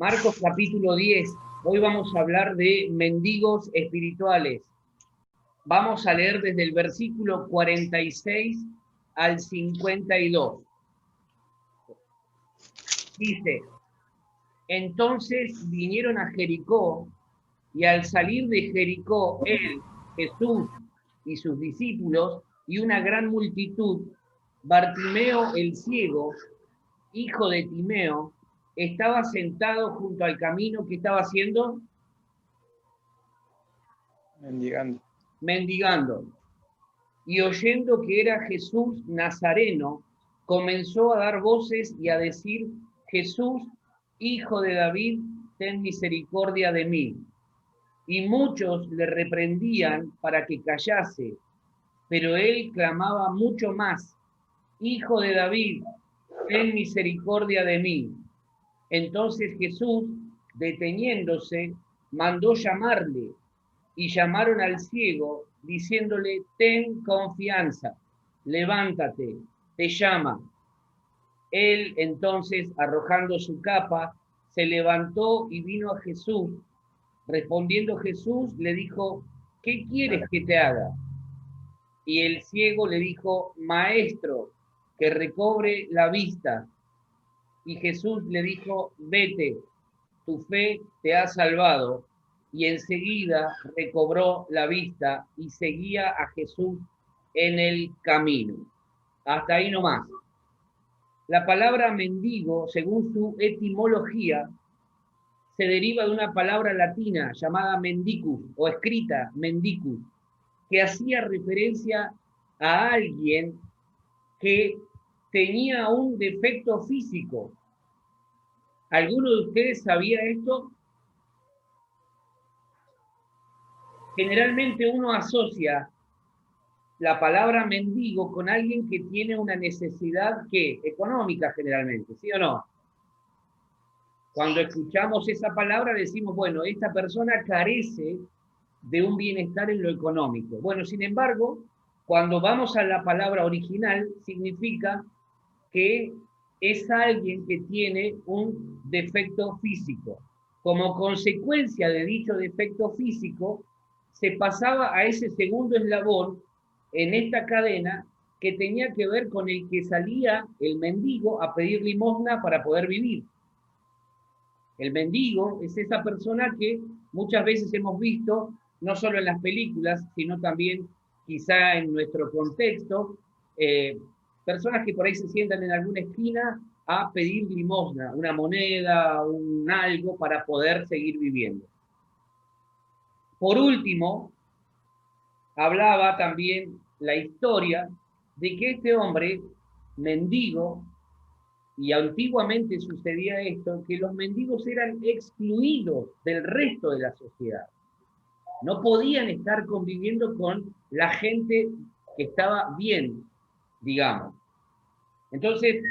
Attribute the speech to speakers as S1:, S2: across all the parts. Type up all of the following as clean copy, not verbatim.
S1: Marcos capítulo 10. Hoy vamos a hablar de mendigos espirituales. Vamos a leer desde el versículo 46 al 52. Dice: entonces vinieron a Jericó, y al salir de Jericó, él, Jesús y sus discípulos, y una gran multitud, Bartimeo el ciego, hijo de Timeo, estaba sentado junto al camino. ¿Qué estaba haciendo? Mendigando. Y oyendo que era Jesús Nazareno, comenzó a dar voces y a decir: Jesús, hijo de David, ten misericordia de mí. Y muchos le reprendían para que callase, pero él clamaba mucho más: Hijo de David, ten misericordia de mí. Entonces Jesús, deteniéndose, mandó llamarle, y llamaron al ciego, diciéndole: ten confianza, levántate, te llama. Él entonces, arrojando su capa, se levantó y vino a Jesús. Respondiendo Jesús, le dijo: ¿qué quieres que te haga? Y el ciego le dijo: Maestro, que recobre la vista. Y Jesús le dijo: vete, tu fe te ha salvado. Y enseguida recobró la vista y seguía a Jesús en el camino. Hasta ahí nomás. La palabra mendigo, según su etimología, se deriva de una palabra latina llamada mendicus, o escrita mendicus, que hacía referencia a alguien que tenía un defecto físico. ¿Alguno de ustedes sabía esto? Generalmente uno asocia la palabra mendigo con alguien que tiene una necesidad económica, generalmente, ¿sí o no? Cuando escuchamos esa palabra decimos: bueno, esta persona carece de un bienestar en lo económico. Bueno, sin embargo, cuando vamos a la palabra original, significa que es alguien que tiene un defecto físico. Como consecuencia de dicho defecto físico, se pasaba a ese segundo eslabón en esta cadena, que tenía que ver con el que salía el mendigo a pedir limosna para poder vivir. El mendigo es esa persona que muchas veces hemos visto, no solo en las películas, sino también quizá en nuestro contexto, personas que por ahí se sientan en alguna esquina a pedir limosna, una moneda, un algo para poder seguir viviendo. Por último, hablaba también la historia de que este hombre mendigo, y antiguamente sucedía esto, que los mendigos eran excluidos del resto de la sociedad. No podían estar conviviendo con la gente que estaba bien, digamos. Entonces,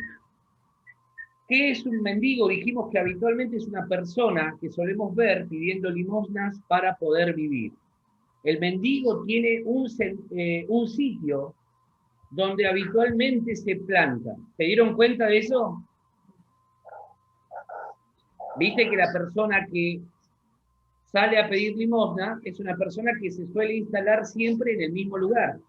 S1: ¿qué es un mendigo? Dijimos que habitualmente es una persona que solemos ver pidiendo limosnas para poder vivir. El mendigo tiene un sitio donde habitualmente se planta. ¿Se dieron cuenta de eso? Viste que la persona que sale a pedir limosna es una persona que se suele instalar siempre en el mismo lugar.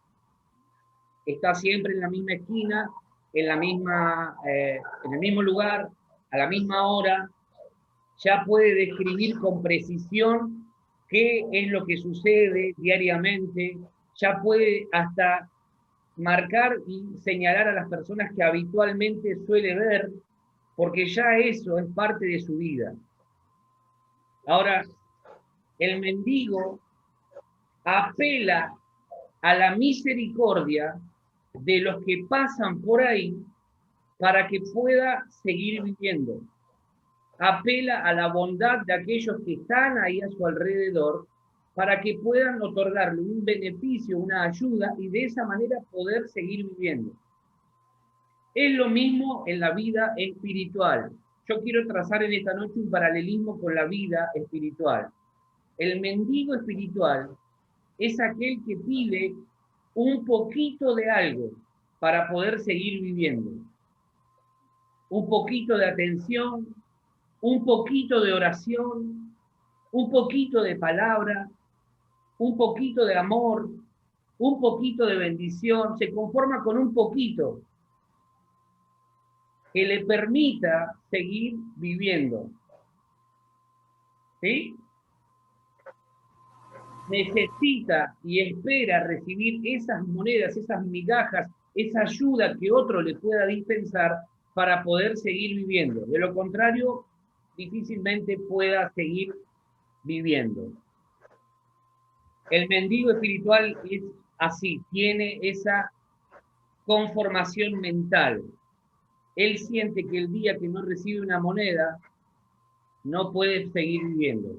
S1: Está siempre en la misma esquina, en el mismo lugar, a la misma hora. Ya puede describir con precisión qué es lo que sucede diariamente. Ya puede hasta marcar y señalar a las personas que habitualmente suele ver, porque ya eso es parte de su vida. Ahora, el mendigo apela a la misericordia de los que pasan por ahí para que pueda seguir viviendo. Apela a la bondad de aquellos que están ahí a su alrededor para que puedan otorgarle un beneficio, una ayuda, y de esa manera poder seguir viviendo. Es lo mismo en la vida espiritual. Yo quiero trazar en esta noche un paralelismo con la vida espiritual. El mendigo espiritual es aquel que pide un poquito de algo para poder seguir viviendo. Un poquito de atención, un poquito de oración, un poquito de palabra, un poquito de amor, un poquito de bendición, se conforma con un poquito que le permita seguir viviendo. ¿Sí? Necesita y espera recibir esas monedas, esas migajas, esa ayuda que otro le pueda dispensar para poder seguir viviendo. De lo contrario, difícilmente pueda seguir viviendo. El mendigo espiritual es así, tiene esa conformación mental. Él siente que el día que no recibe una moneda, no puede seguir viviendo.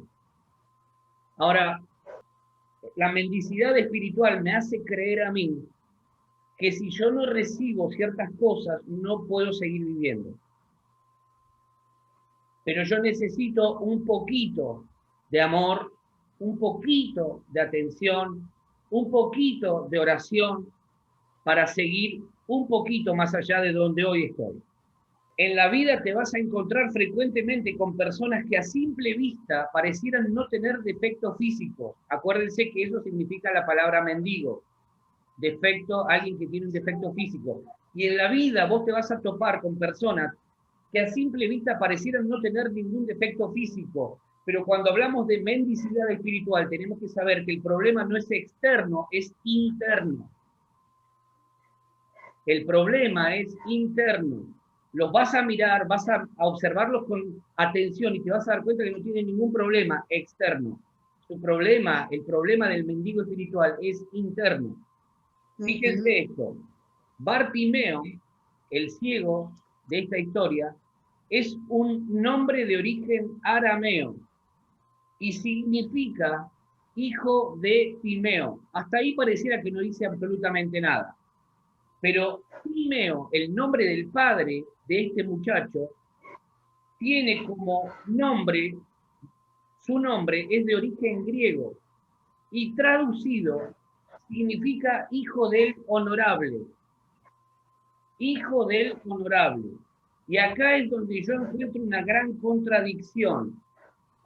S1: Ahora, la mendicidad espiritual me hace creer a mí que si yo no recibo ciertas cosas, no puedo seguir viviendo. Pero yo necesito un poquito de amor, un poquito de atención, un poquito de oración para seguir un poquito más allá de donde hoy estoy. En la vida te vas a encontrar frecuentemente con personas que a simple vista parecieran no tener defectos físicos. Acuérdense que eso significa la palabra mendigo. Defecto, alguien que tiene un defecto físico. Y en la vida vos te vas a topar con personas que a simple vista parecieran no tener ningún defecto físico. Pero cuando hablamos de mendicidad espiritual, tenemos que saber que el problema no es externo, es interno. El problema es interno. Los vas a mirar, vas a observarlos con atención y te vas a dar cuenta que no tienen ningún problema externo. Su problema, el problema del mendigo espiritual es interno. Fíjense esto. Bartimeo, el ciego de esta historia, es un nombre de origen arameo y significa hijo de Timeo. Hasta ahí pareciera que no dice absolutamente nada. Pero Timeo, el nombre del padre de este muchacho, tiene como nombre, su nombre es de origen griego y traducido significa hijo del honorable. Hijo del honorable. Y acá es donde yo encuentro una gran contradicción.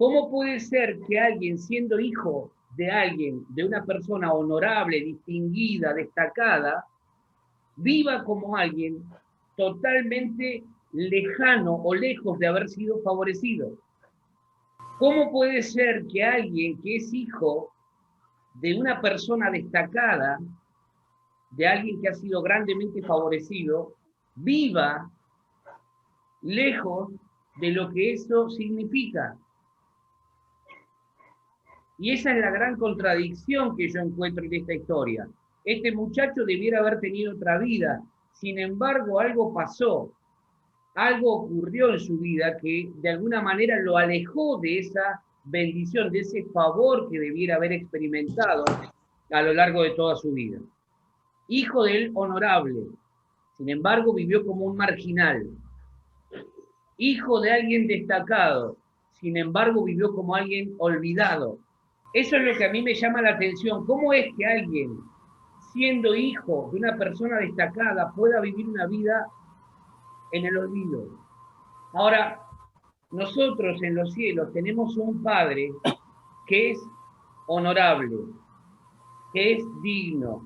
S1: ¿Cómo puede ser que alguien, siendo hijo de alguien, de una persona honorable, distinguida, destacada, viva como alguien totalmente lejano o lejos de haber sido favorecido? ¿Cómo puede ser que alguien que es hijo de una persona destacada, de alguien que ha sido grandemente favorecido, viva lejos de lo que eso significa? Y esa es la gran contradicción que yo encuentro en esta historia. Este muchacho debiera haber tenido otra vida, sin embargo algo pasó, algo ocurrió en su vida que de alguna manera lo alejó de esa bendición, de ese favor que debiera haber experimentado a lo largo de toda su vida. Hijo del honorable, sin embargo vivió como un marginal. Hijo de alguien destacado, sin embargo vivió como alguien olvidado. Eso es lo que a mí me llama la atención. ¿Cómo es que alguien, siendo hijo de una persona destacada, pueda vivir una vida en el olvido? Ahora, nosotros en los cielos tenemos un Padre que es honorable, que es digno,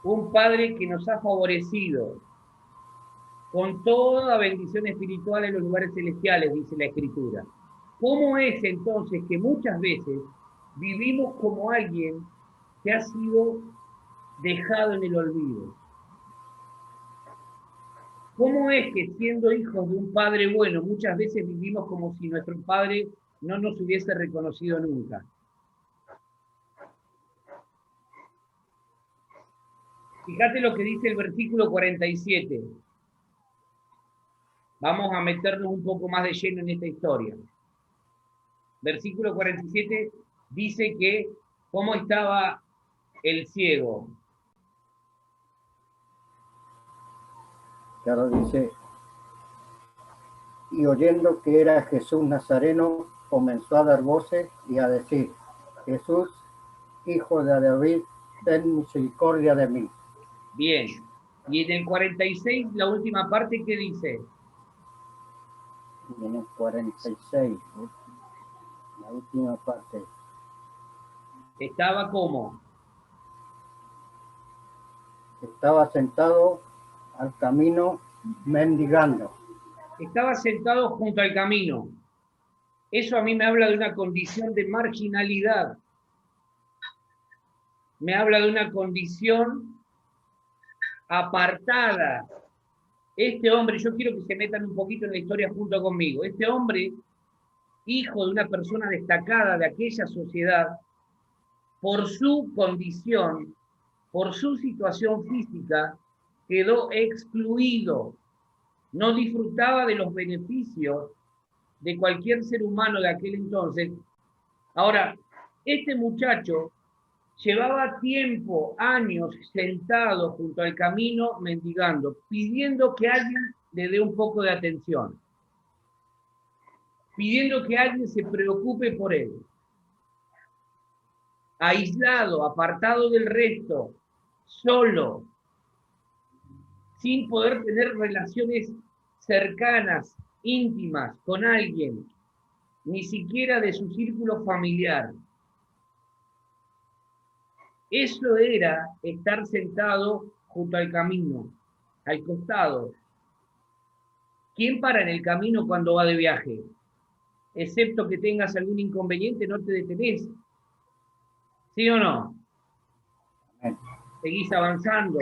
S1: un Padre que nos ha favorecido con toda bendición espiritual en los lugares celestiales, dice la Escritura. ¿Cómo es entonces que muchas veces vivimos como alguien que ha sido dejado en el olvido? ¿Cómo es que siendo hijos de un Padre bueno, muchas veces vivimos como si nuestro Padre no nos hubiese reconocido nunca? Fíjate lo que dice el versículo 47. Vamos a meternos un poco más de lleno en esta historia. Versículo 47 dice que cómo estaba el ciego.
S2: Claro, dice, y oyendo que era Jesús Nazareno, comenzó a dar voces y a decir, Jesús, hijo de David, ten misericordia de mí.
S1: Bien. Y en el 46, la última parte, ¿qué dice?
S2: Y en el 46, la última parte.
S1: Estaba como.
S2: Estaba sentado al camino mendigando.
S1: Estaba sentado junto al camino. Eso a mí me habla de una condición de marginalidad. Me habla de una condición apartada. Este hombre, yo quiero que se metan un poquito en la historia junto conmigo. Este hombre, hijo de una persona destacada de aquella sociedad, por su condición, por su situación física, quedó excluido. No disfrutaba de los beneficios de cualquier ser humano de aquel entonces. Ahora, este muchacho llevaba tiempo, años, sentado junto al camino, mendigando, pidiendo que alguien le dé un poco de atención, pidiendo que alguien se preocupe por él. Aislado, apartado del resto, solo, sin poder tener relaciones cercanas, íntimas, con alguien, ni siquiera de su círculo familiar. Eso era estar sentado junto al camino, al costado. ¿Quién para en el camino cuando va de viaje? Excepto que tengas algún inconveniente, no te detenés. ¿Sí o no? Seguís avanzando,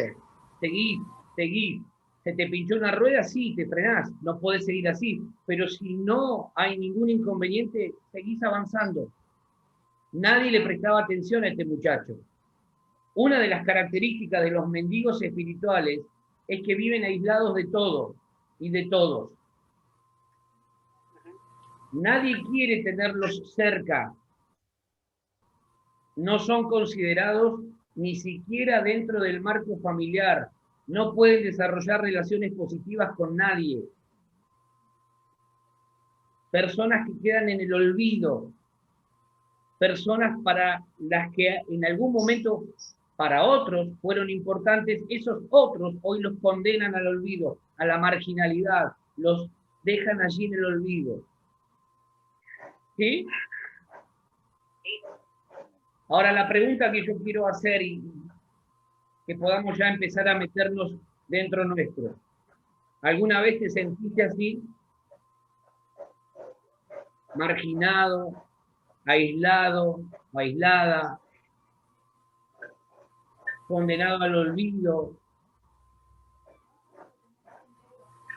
S1: seguís. Se te pinchó una rueda, sí, te frenás, no podés seguir así. Pero si no hay ningún inconveniente, seguís avanzando. Nadie le prestaba atención a este muchacho. Una de las características de los mendigos espirituales es que viven aislados de todo y de todos. Nadie quiere tenerlos cerca. No son considerados ni siquiera dentro del marco familiar. No pueden desarrollar relaciones positivas con nadie. Personas que quedan en el olvido. Personas para las que en algún momento para otros fueron importantes, esos otros hoy los condenan al olvido, a la marginalidad, los dejan allí en el olvido. ¿Sí? Ahora la pregunta que yo quiero hacer y que podamos ya empezar a meternos dentro nuestro. ¿Alguna vez te sentiste así? Marginado, aislado, aislada, condenado al olvido.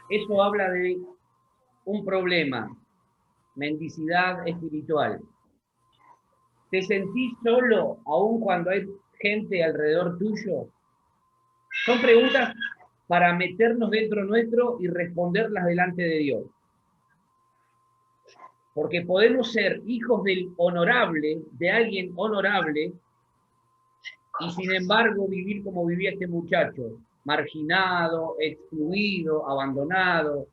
S1: Eso habla de un problema, mendicidad espiritual. ¿Te sentís solo aún cuando hay gente alrededor tuyo? Son preguntas para meternos dentro nuestro y responderlas delante de Dios. Porque podemos ser hijos del honorable, de alguien honorable, y sin embargo vivir como vivía este muchacho, marginado, excluido, abandonado.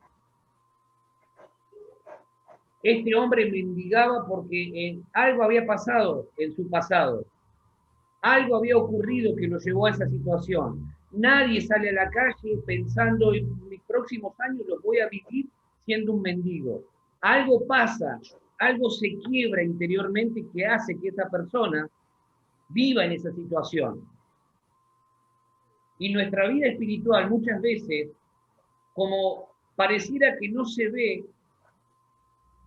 S1: Este hombre mendigaba porque algo había pasado en su pasado. Algo había ocurrido que lo llevó a esa situación. Nadie sale a la calle pensando en mis próximos años los voy a vivir siendo un mendigo. Algo pasa, algo se quiebra interiormente que hace que esa persona viva en esa situación. Y nuestra vida espiritual muchas veces, como pareciera que no se ve,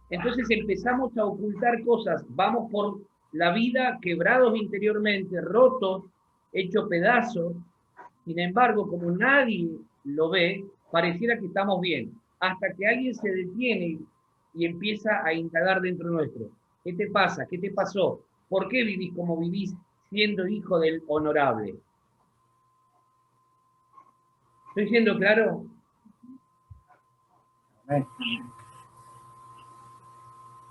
S1: entonces empezamos a ocultar cosas, vamos por la vida quebrados interiormente, rotos, hechos pedazos. Sin embargo, como nadie lo ve, pareciera que estamos bien, hasta que alguien se detiene y empieza a indagar dentro nuestro. ¿Qué te pasa? ¿Qué te pasó? ¿Por qué vivís como vivís siendo hijo del honorable? ¿Estoy siendo claro?
S2: Amén.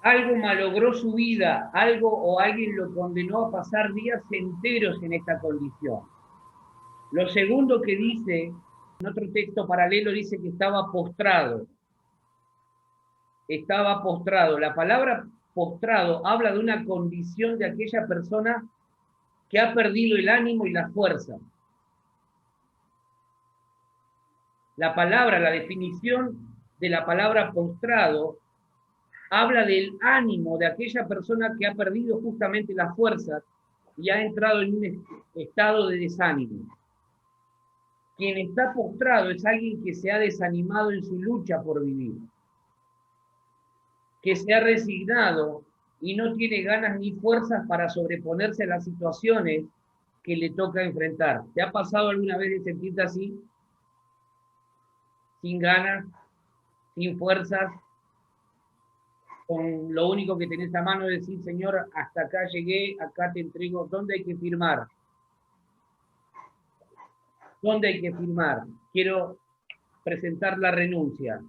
S1: Algo malogró su vida, algo o alguien lo condenó a pasar días enteros en esta condición. Lo segundo que dice, en otro texto paralelo, dice que estaba postrado. Estaba postrado. La palabra postrado habla de una condición de aquella persona que ha perdido el ánimo y la fuerza. La palabra, la definición de la palabra postrado habla del ánimo de aquella persona que ha perdido justamente las fuerzas y ha entrado en un estado de desánimo. Quien está postrado es alguien que se ha desanimado en su lucha por vivir, que se ha resignado y no tiene ganas ni fuerzas para sobreponerse a las situaciones que le toca enfrentar. ¿Te ha pasado alguna vez de sentirte así? Sin ganas, sin fuerzas, con lo único que tenés a mano es decir, Señor, hasta acá llegué, acá te entrego, ¿dónde hay que firmar? ¿Dónde hay que firmar? Quiero presentar la renuncia.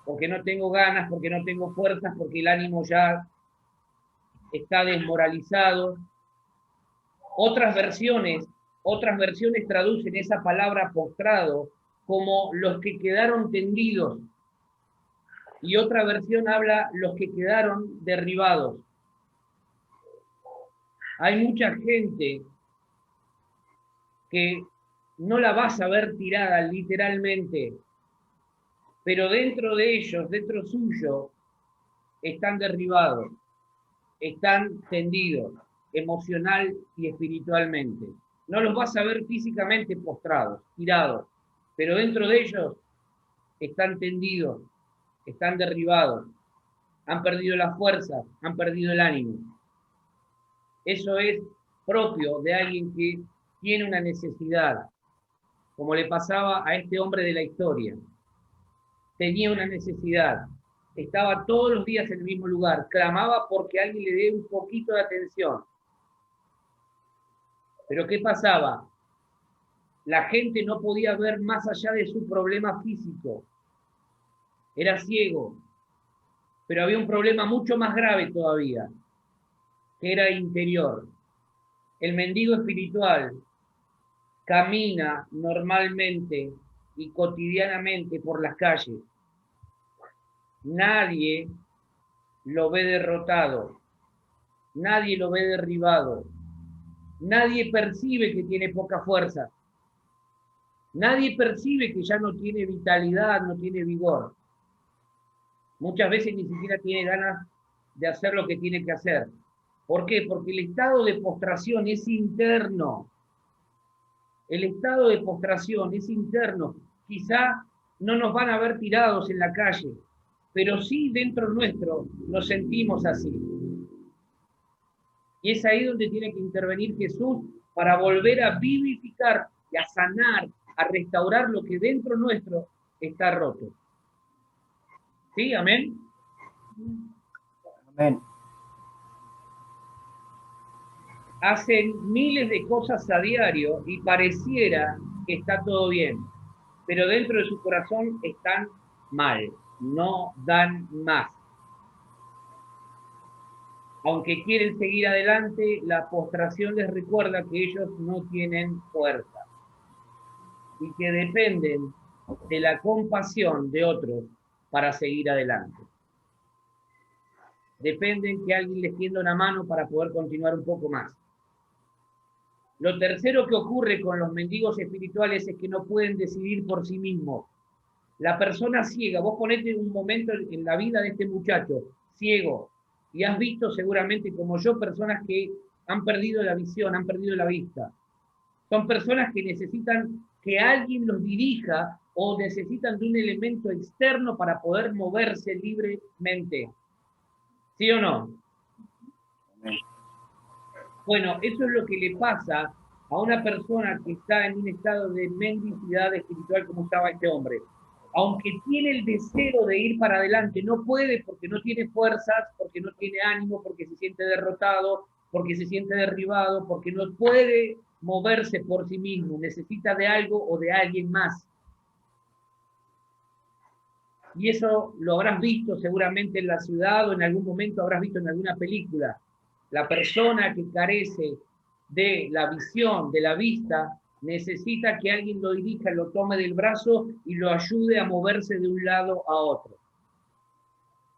S1: Porque no tengo ganas, porque no tengo fuerzas, porque el ánimo ya está desmoralizado. Otras versiones traducen esa palabra postrado como los que quedaron tendidos. Y otra versión habla los que quedaron derribados. Hay mucha gente que no la vas a ver tirada literalmente, pero dentro de ellos, dentro suyo, están derribados, están tendidos, emocional y espiritualmente. No los vas a ver físicamente postrados, tirados, pero dentro de ellos están tendidos, están derribados, han perdido la fuerza, han perdido el ánimo. Eso es propio de alguien que tiene una necesidad, como le pasaba a este hombre de la historia. Tenía una necesidad, estaba todos los días en el mismo lugar, clamaba porque alguien le dé un poquito de atención. Pero ¿qué pasaba? La gente no podía ver más allá de su problema físico. Era ciego, pero había un problema mucho más grave todavía, que era interior. El mendigo espiritual camina normalmente y cotidianamente por las calles. Nadie lo ve derrotado, nadie lo ve derribado, nadie percibe que tiene poca fuerza, nadie percibe que ya no tiene vitalidad, no tiene vigor. Muchas veces ni siquiera tiene ganas de hacer lo que tiene que hacer. ¿Por qué? Porque el estado de postración es interno. El estado de postración es interno. Quizá no nos van a ver tirados en la calle, pero sí dentro nuestro nos sentimos así. Y es ahí donde tiene que intervenir Jesús para volver a vivificar y a sanar, a restaurar lo que dentro nuestro está roto. ¿Sí? ¿Amén?
S2: Amén.
S1: Hacen miles de cosas a diario y pareciera que está todo bien, pero dentro de su corazón están mal, no dan más. Aunque quieren seguir adelante, la postración les recuerda que ellos no tienen fuerza y que dependen de la compasión de otros para seguir adelante. Dependen que alguien les tienda una mano para poder continuar un poco más. Lo tercero que ocurre con los mendigos espirituales es que no pueden decidir por sí mismos. La persona ciega, vos ponete un momento en la vida de este muchacho, ciego, y has visto seguramente como yo personas que han perdido la visión, han perdido la vista. Son personas que necesitan que alguien los dirija o necesitan de un elemento externo para poder moverse libremente. ¿Sí o no? Bueno, eso es lo que le pasa a una persona que está en un estado de mendicidad espiritual como estaba este hombre. Aunque tiene el deseo de ir para adelante, no puede porque no tiene fuerzas, porque no tiene ánimo, porque se siente derrotado, porque se siente derribado, porque no puede moverse por sí mismo, necesita de algo o de alguien más. Y eso lo habrás visto seguramente en la ciudad o en algún momento habrás visto en alguna película. La persona que carece de la visión, de la vista, necesita que alguien lo dirija, lo tome del brazo y lo ayude a moverse de un lado a otro.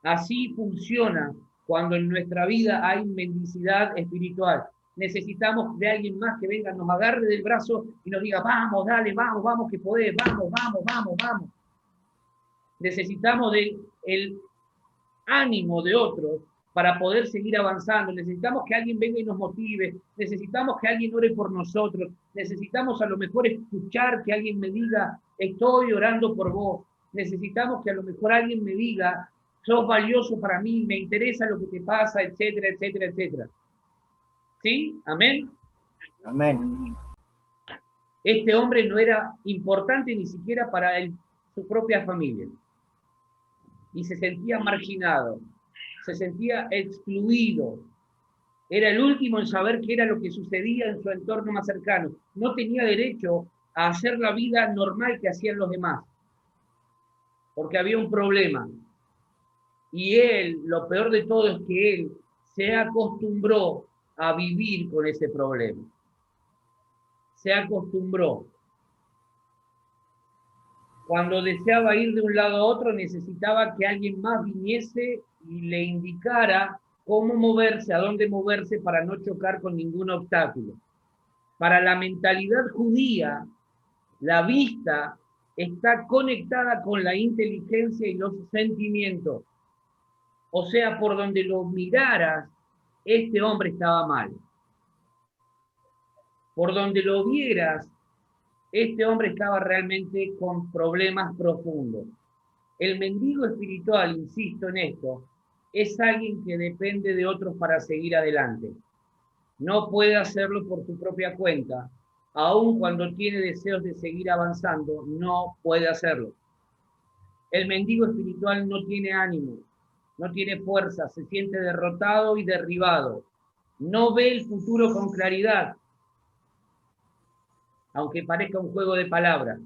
S1: Así funciona cuando en nuestra vida hay mendicidad espiritual. Necesitamos de alguien más que venga, nos agarre del brazo y nos diga, vamos, dale, vamos, vamos, que podés, vamos, vamos, vamos, vamos. necesitamos del ánimo de otros para poder seguir avanzando, necesitamos que alguien venga y nos motive, necesitamos que alguien ore por nosotros, necesitamos a lo mejor escuchar que alguien me diga, estoy orando por vos, necesitamos que a lo mejor alguien me diga, sos valioso para mí, me interesa lo que te pasa, etcétera, etcétera, etcétera. ¿Sí? ¿Amén?
S2: Amén.
S1: Este hombre no era importante ni siquiera para su propia familia. Y se sentía marginado, se sentía excluido. Era el último en saber qué era lo que sucedía en su entorno más cercano. No tenía derecho a hacer la vida normal que hacían los demás, porque había un problema. Y él, lo peor de todo es que él se acostumbró a vivir con ese problema. Se acostumbró. Cuando deseaba ir de un lado a otro, necesitaba que alguien más viniese y le indicara cómo moverse, a dónde moverse para no chocar con ningún obstáculo. Para la mentalidad judía, la vista está conectada con la inteligencia y los sentimientos. O sea, por donde lo miraras, este hombre estaba mal. Por donde lo vieras, este hombre estaba realmente con problemas profundos. El mendigo espiritual, insisto en esto, es alguien que depende de otros para seguir adelante. No puede hacerlo por su propia cuenta. Aun cuando tiene deseos de seguir avanzando, no puede hacerlo. El mendigo espiritual no tiene ánimo, no tiene fuerza, se siente derrotado y derribado. No ve el futuro con claridad, aunque parezca un juego de palabras.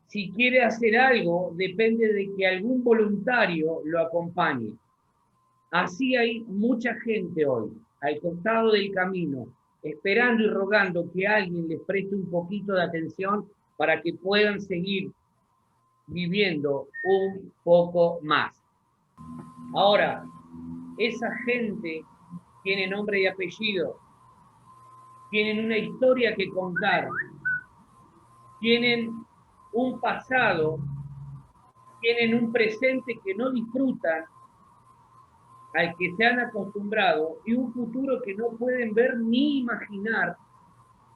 S1: Si quiere hacer algo, depende de que algún voluntario lo acompañe. Así hay mucha gente hoy, al costado del camino, esperando y rogando que alguien les preste un poquito de atención para que puedan seguir viviendo un poco más. Ahora, esa gente tiene nombre y apellido, tienen una historia que contar, tienen un pasado, tienen un presente que no disfrutan, al que se han acostumbrado, y un futuro que no pueden ver ni imaginar,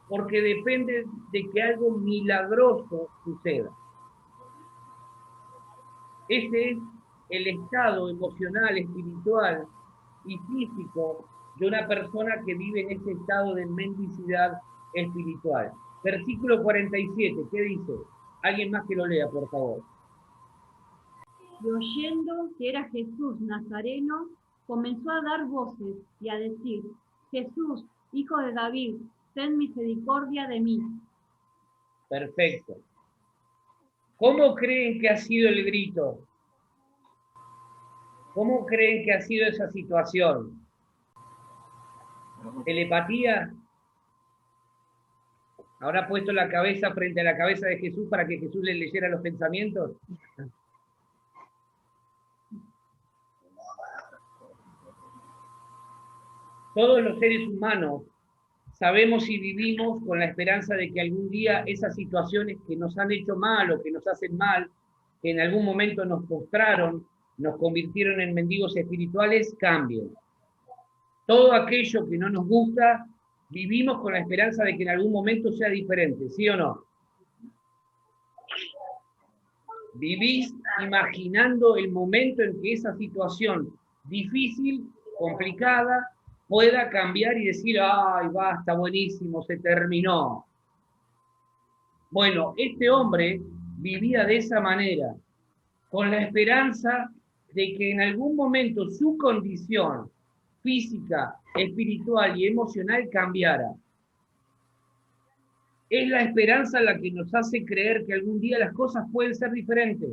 S1: porque depende de que algo milagroso suceda. Ese es el estado emocional, espiritual y físico de una persona que vive en ese estado de mendicidad espiritual. Versículo 47, ¿qué dice? Alguien más que lo lea, por favor.
S3: Y oyendo que era Jesús Nazareno, comenzó a dar voces y a decir, Jesús, hijo de David, ten misericordia de mí.
S1: Perfecto. ¿Cómo creen que ha sido el grito? ¿Cómo creen que ha sido esa situación? ¿Telepatía? ¿Habrá puesto la cabeza frente a la cabeza de Jesús para que Jesús le leyera los pensamientos? Todos los seres humanos sabemos y vivimos con la esperanza de que algún día esas situaciones que nos han hecho mal o que nos hacen mal, que en algún momento nos postraron, nos convirtieron en mendigos espirituales, cambien. Todo aquello que no nos gusta, vivimos con la esperanza de que en algún momento sea diferente, ¿sí o no? Vivís imaginando el momento en que esa situación difícil, complicada, pueda cambiar y decir, ay, basta, buenísimo, se terminó. Bueno, este hombre vivía de esa manera, con la esperanza de que en algún momento su condición física, espiritual y emocional cambiara. Es la esperanza la que nos hace creer que algún día las cosas pueden ser diferentes.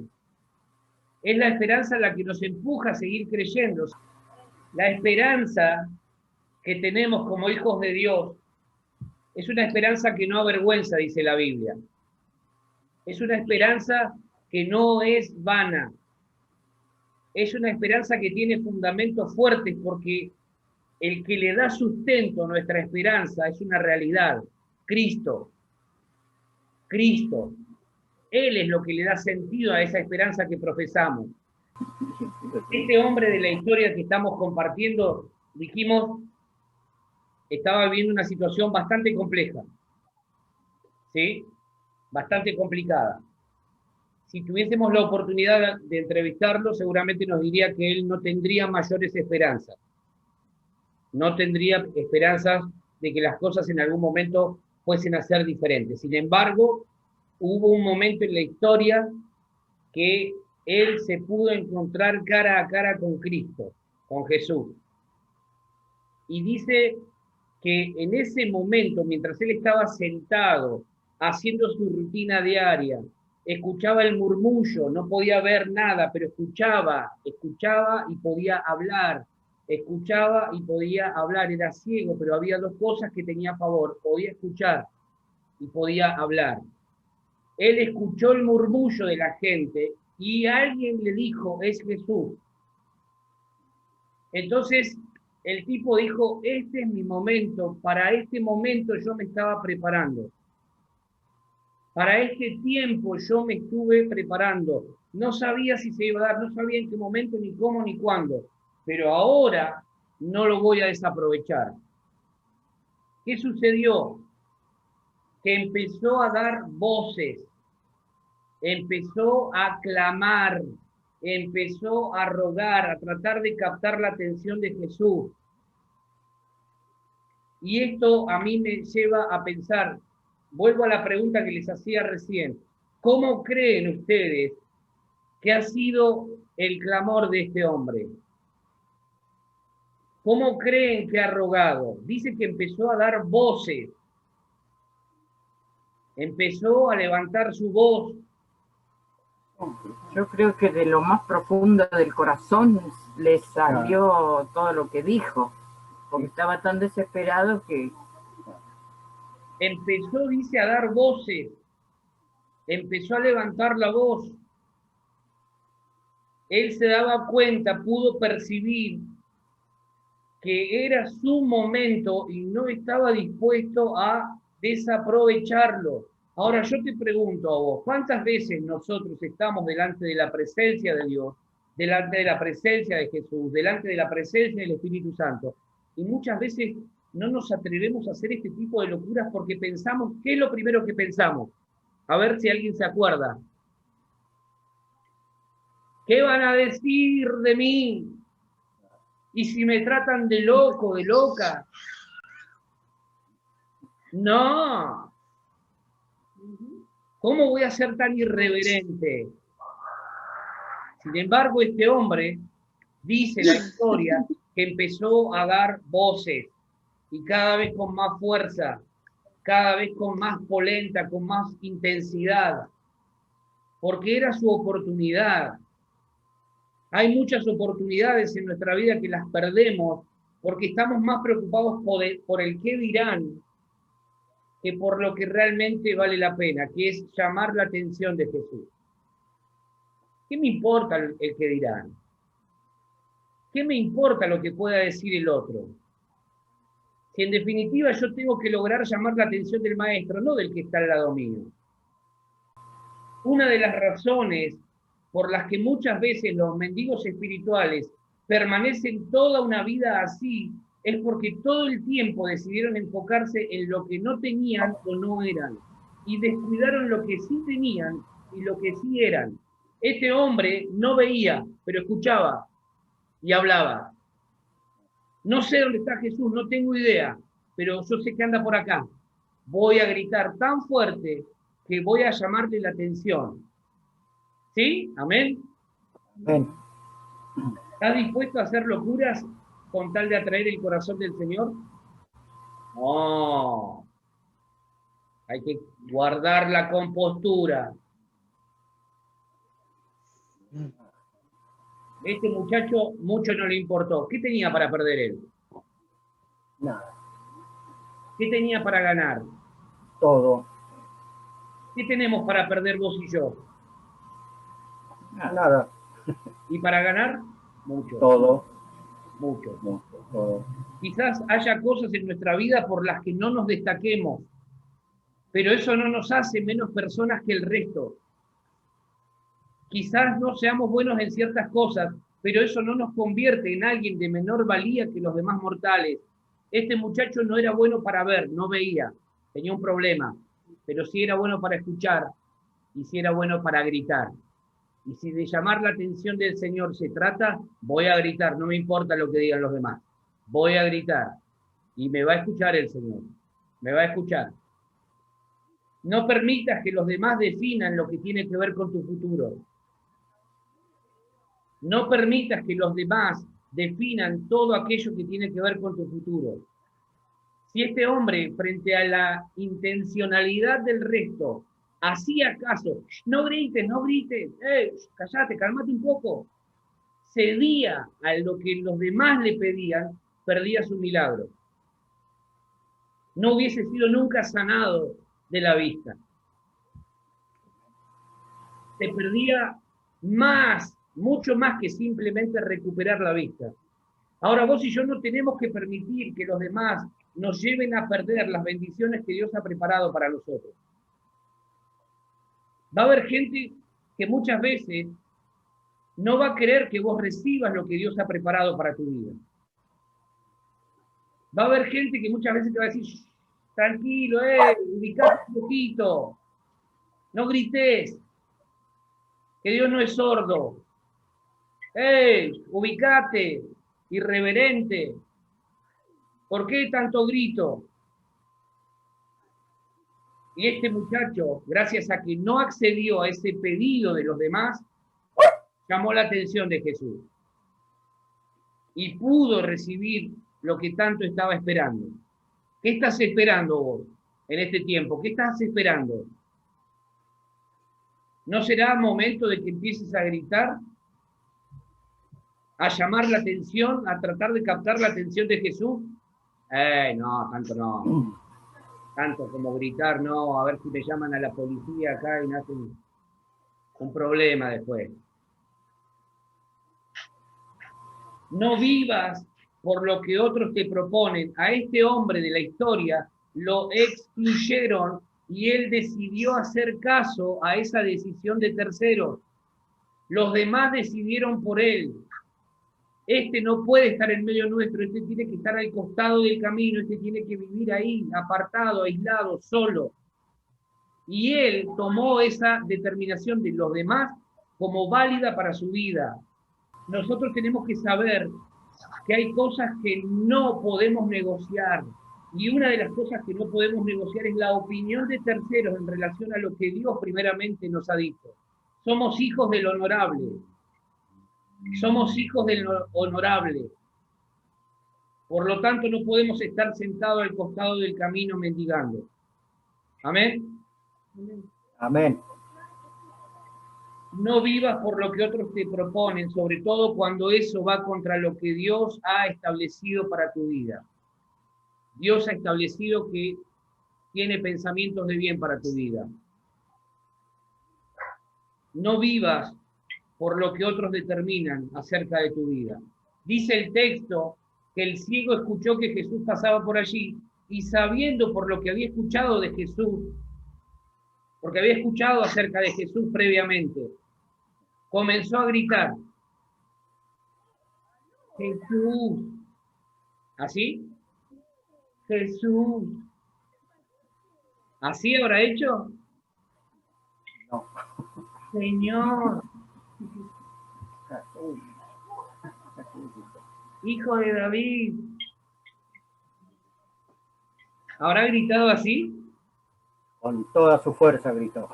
S1: Es la esperanza la que nos empuja a seguir creyendo. La esperanza que tenemos como hijos de Dios es una esperanza que no avergüenza, dice la Biblia. Es una esperanza que no es vana. Es una esperanza que tiene fundamentos fuertes porque el que le da sustento a nuestra esperanza es una realidad, Cristo. Cristo. Él es lo que le da sentido a esa esperanza que profesamos. Este hombre de la historia que estamos compartiendo, dijimos, estaba viviendo una situación bastante compleja, ¿sí? Bastante complicada. Si tuviésemos la oportunidad de entrevistarlo, seguramente nos diría que él no tendría mayores esperanzas. No tendría esperanzas de que las cosas en algún momento fuesen a ser diferentes. Sin embargo, hubo un momento en la historia que él se pudo encontrar cara a cara con Cristo, con Jesús. Y dice que en ese momento, mientras él estaba sentado, haciendo su rutina diaria, escuchaba el murmullo, no podía ver nada, pero escuchaba y podía hablar, escuchaba y podía hablar, era ciego, pero había dos cosas que tenía a favor, podía escuchar y podía hablar. Él escuchó el murmullo de la gente y alguien le dijo, es Jesús. Entonces, el tipo dijo, este es mi momento, para este momento yo me estaba preparando. Para este tiempo yo me estuve preparando. No sabía si se iba a dar, no sabía en qué momento, ni cómo, ni cuándo. Pero ahora no lo voy a desaprovechar. ¿Qué sucedió? Que empezó a dar voces, empezó a clamar, empezó a rogar, a tratar de captar la atención de Jesús. Y esto a mí me lleva a pensar, vuelvo a la pregunta que les hacía recién, ¿cómo creen ustedes que ha sido el clamor de este hombre? ¿Cómo creen que ha rogado? Dice que empezó a dar voces, empezó a levantar su voz.
S4: Yo creo que de lo más profundo del corazón le salió todo lo que dijo, porque estaba tan desesperado que...
S1: Empezó, dice, a dar voces, empezó a levantar la voz. Él se daba cuenta, pudo percibir que era su momento y no estaba dispuesto a desaprovecharlo. Ahora yo te pregunto a vos, ¿cuántas veces nosotros estamos delante de la presencia de Dios, delante de la presencia de Jesús, delante de la presencia del Espíritu Santo? Y muchas veces no nos atrevemos a hacer este tipo de locuras porque pensamos, ¿qué es lo primero que pensamos? A ver si alguien se acuerda. ¿Qué van a decir de mí? Y si me tratan de loco, de loca. No. ¿Cómo voy a ser tan irreverente? Sin embargo, este hombre, dice la historia, que empezó a dar voces y cada vez con más fuerza, cada vez con más polenta, con más intensidad, porque era su oportunidad. Hay muchas oportunidades en nuestra vida que las perdemos porque estamos más preocupados por el qué dirán que por lo que realmente vale la pena, que es llamar la atención de Jesús. ¿Qué me importa el que dirán? ¿Qué me importa lo que pueda decir el otro? Si en definitiva yo tengo que lograr llamar la atención del maestro, no del que está al lado mío. Una de las razones por las que muchas veces los mendigos espirituales permanecen toda una vida así, es porque todo el tiempo decidieron enfocarse en lo que no tenían o no eran, y descuidaron lo que sí tenían y lo que sí eran. Este hombre no veía, pero escuchaba y hablaba. No sé dónde está Jesús, no tengo idea, pero yo sé que anda por acá. Voy a gritar tan fuerte que voy a llamarle la atención. ¿Sí? ¿Amén?
S2: Amén.
S1: ¿Estás dispuesto a hacer locuras con tal de atraer el corazón del Señor? No. Hay que guardar la compostura. Este muchacho mucho no le importó. ¿Qué tenía para perder él?
S2: Nada.
S1: ¿Qué tenía para ganar?
S2: Todo.
S1: ¿Qué tenemos para perder vos y yo?
S2: Nada.
S1: ¿Y para ganar? Mucho.
S2: Todo.
S1: Mucho.
S2: Mucho. Todo.
S1: Quizás haya cosas en nuestra vida por las que no nos destaquemos, pero eso no nos hace menos personas que el resto. Quizás no seamos buenos en ciertas cosas, pero eso no nos convierte en alguien de menor valía que los demás mortales. Este muchacho no era bueno para ver, no veía, tenía un problema, pero sí era bueno para escuchar y sí era bueno para gritar. Y si de llamar la atención del Señor se trata, voy a gritar, no me importa lo que digan los demás. Voy a gritar y me va a escuchar el Señor, me va a escuchar. No permitas que los demás definan lo que tiene que ver con tu futuro. No permitas que los demás definan todo aquello que tiene que ver con tu futuro. Si este hombre, frente a la intencionalidad del resto, hacía caso, no grites, callate, calmate un poco, cedía a lo que los demás le pedían, perdía su milagro. No hubiese sido nunca sanado de la vista. Se perdía más, mucho más que simplemente recuperar la vista. Ahora vos y yo no tenemos que permitir que los demás nos lleven a perder las bendiciones que Dios ha preparado para nosotros. Va a haber gente que muchas veces no va a querer que vos recibas lo que Dios ha preparado para tu vida. Va a haber gente que muchas veces te va a decir, tranquilo, ubicate un poquito, no grites, que Dios no es sordo. Ubicate, irreverente. ¿Por qué tanto grito? Y este muchacho, gracias a que no accedió a ese pedido de los demás, llamó la atención de Jesús. Y pudo recibir lo que tanto estaba esperando. ¿Qué estás esperando vos en este tiempo? ¿Qué estás esperando? ¿No será momento de que empieces a gritar? ¿A llamar la atención? ¿A tratar de captar la atención de Jesús? No, tanto no. Tanto como gritar, no, a ver si me llaman a la policía acá y me hacen un problema después. No vivas por lo que otros te proponen. A este hombre de la historia lo excluyeron y él decidió hacer caso a esa decisión de terceros. Los demás decidieron por él. Este no puede estar en medio nuestro, este tiene que estar al costado del camino, este tiene que vivir ahí, apartado, aislado, solo. Y él tomó esa determinación de los demás como válida para su vida. Nosotros tenemos que saber que hay cosas que no podemos negociar. Y una de las cosas que no podemos negociar es la opinión de terceros en relación a lo que Dios primeramente nos ha dicho. Somos hijos del honorable. Somos hijos del honorable. Por lo tanto, no podemos estar sentados al costado del camino mendigando. ¿Amén?
S2: Amén.
S1: No vivas por lo que otros te proponen, sobre todo cuando eso va contra lo que Dios ha establecido para tu vida. Dios ha establecido que tiene pensamientos de bien para tu vida. No vivas por lo que otros determinan acerca de tu vida. Dice el texto que el ciego escuchó que Jesús pasaba por allí y sabiendo por lo que había escuchado de Jesús, porque había escuchado acerca de Jesús previamente, comenzó a gritar, Jesús, ¿así? Jesús, ¿así habrá hecho?
S2: No.
S1: Señor, Hijo de David. ¿Habrá gritado así?
S2: Con toda su fuerza gritó.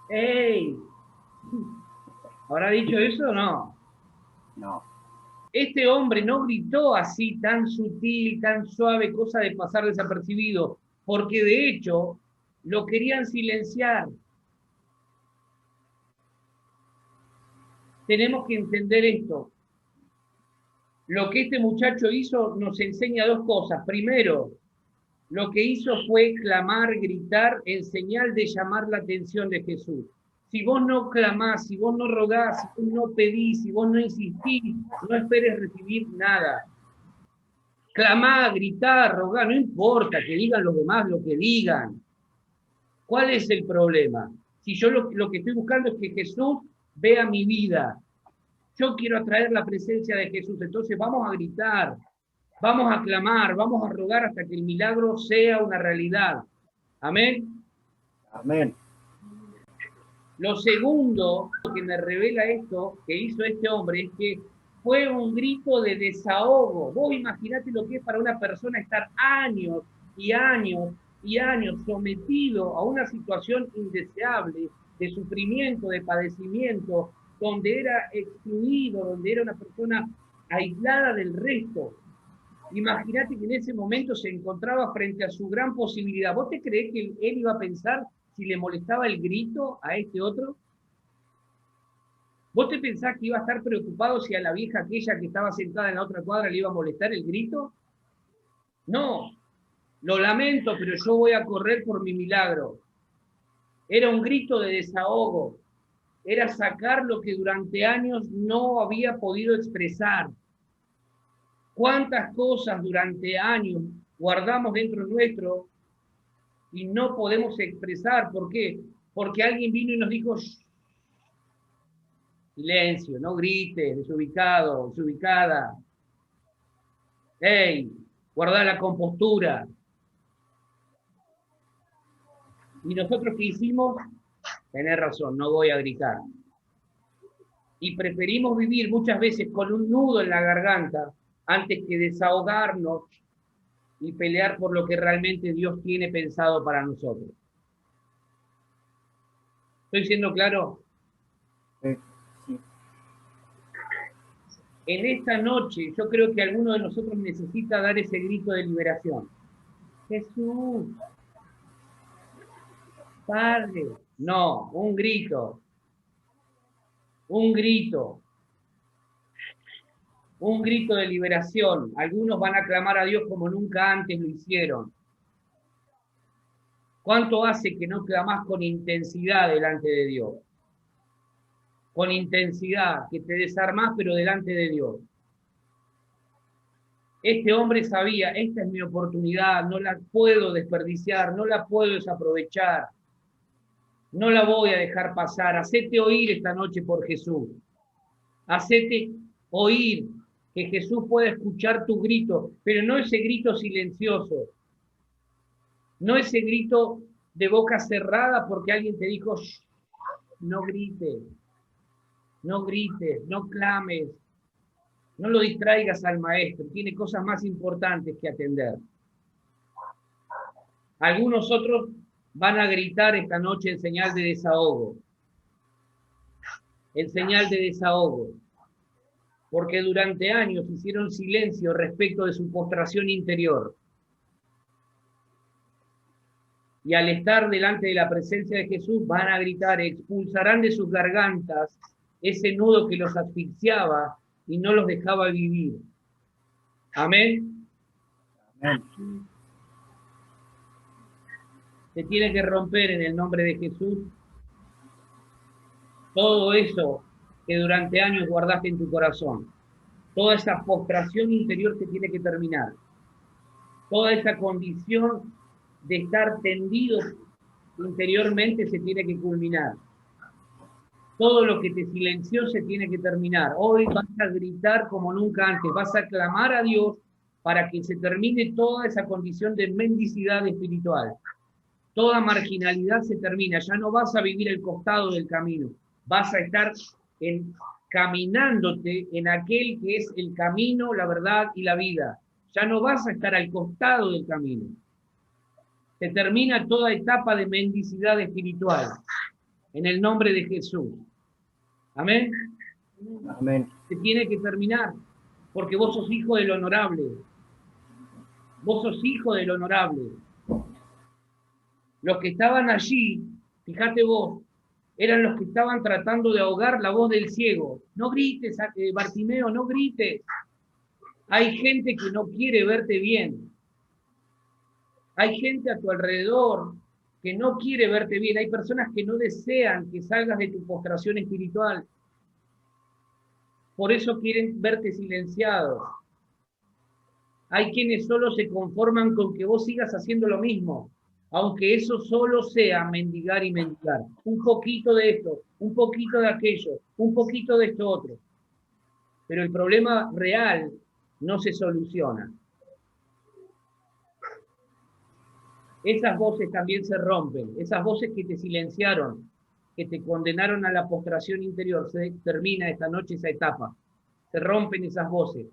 S1: ¡Ey! ¿Habrá dicho eso o no?
S2: No.
S1: Este hombre no gritó así, tan sutil, tan suave, cosa de pasar desapercibido, porque de hecho lo querían silenciar. Tenemos que entender esto. Lo que este muchacho hizo nos enseña dos cosas. Primero, lo que hizo fue clamar, gritar, en señal de llamar la atención de Jesús. Si vos no clamás, si vos no rogás, si vos no pedís, si vos no insistís, no esperes recibir nada. Clamá, gritá, rogá, no importa que digan los demás lo que digan. ¿Cuál es el problema? Si yo lo que estoy buscando es que Jesús vea mi vida. Yo quiero atraer la presencia de Jesús. Entonces vamos a gritar, vamos a clamar, vamos a rogar hasta que el milagro sea una realidad. Amén.
S2: Amén.
S1: Lo segundo que me revela esto que hizo este hombre es que fue un grito de desahogo. Vos imaginate lo que es para una persona estar años y años y años sometido a una situación indeseable de sufrimiento, de padecimiento, donde era excluido, donde era una persona aislada del resto. Imagínate que en ese momento se encontraba frente a su gran posibilidad. ¿Vos te creés que él iba a pensar si le molestaba el grito a este otro? ¿Vos te pensás que iba a estar preocupado si a la vieja aquella que estaba sentada en la otra cuadra le iba a molestar el grito? No, lo lamento, pero yo voy a correr por mi milagro. Era un grito de desahogo, era sacar lo que durante años no había podido expresar. ¿Cuántas cosas durante años guardamos dentro nuestro y no podemos expresar? ¿Por qué? Porque alguien vino y nos dijo, silencio, no grites, desubicado, desubicada. ¡Ey! Guardá la compostura. ¿Y nosotros qué hicimos? Tenés razón, no voy a gritar. Y preferimos vivir muchas veces con un nudo en la garganta antes que desahogarnos y pelear por lo que realmente Dios tiene pensado para nosotros. ¿Estoy siendo claro?
S2: Sí.
S1: En esta noche yo creo que alguno de nosotros necesita dar ese grito de liberación. Jesús, Padre. No, un grito. Un grito. Un grito de liberación. Algunos van a clamar a Dios como nunca antes lo hicieron. ¿Cuánto hace que no clamás con intensidad delante de Dios? Con intensidad, que te desarmás pero delante de Dios. Este hombre sabía, esta es mi oportunidad, no la puedo desperdiciar, no la puedo desaprovechar, no la voy a dejar pasar. Hacete oír esta noche por Jesús. Hacete oír, que Jesús pueda escuchar tu grito, pero no ese grito silencioso, no ese grito de boca cerrada porque alguien te dijo, no grites, no grites, no clames, no lo distraigas al maestro, tiene cosas más importantes que atender. Algunos otros van a gritar esta noche en señal de desahogo, en señal de desahogo, porque durante años hicieron silencio respecto de su postración interior. Y al estar delante de la presencia de Jesús van a gritar, expulsarán de sus gargantas ese nudo que los asfixiaba y no los dejaba vivir. Amén.
S2: Amén.
S1: Se tiene que romper en el nombre de Jesús todo eso que durante años guardaste en tu corazón. Toda esa postración interior se tiene que terminar. Toda esa condición de estar tendidos interiormente se tiene que culminar. Todo lo que te silenció se tiene que terminar. Hoy vas a gritar como nunca antes, vas a clamar a Dios para que se termine toda esa condición de mendicidad espiritual. Toda marginalidad se termina, ya no vas a vivir el costado del camino, vas a estar caminándote en aquel que es el camino, la verdad y la vida. Ya no vas a estar al costado del camino. Se termina toda etapa de mendicidad espiritual, en el nombre de Jesús. Amén.
S2: Amén.
S1: Se tiene que terminar, porque vos sos hijo del honorable. Vos sos hijo del honorable. Los que estaban allí, fíjate vos, eran los que estaban tratando de ahogar la voz del ciego. No grites, Bartimeo, no grites. Hay gente que no quiere verte bien. Hay gente a tu alrededor que no quiere verte bien. Hay personas que no desean que salgas de tu postración espiritual. Por eso quieren verte silenciado. Hay quienes solo se conforman con que vos sigas haciendo lo mismo. aunque eso solo sea mendigar y mendigar. Un poquito de esto, un poquito de aquello, un poquito de esto otro. Pero el problema real no se soluciona. Esas voces también se rompen, esas voces que te silenciaron, que te condenaron a la postración interior, se termina esta noche esa etapa. Se rompen esas voces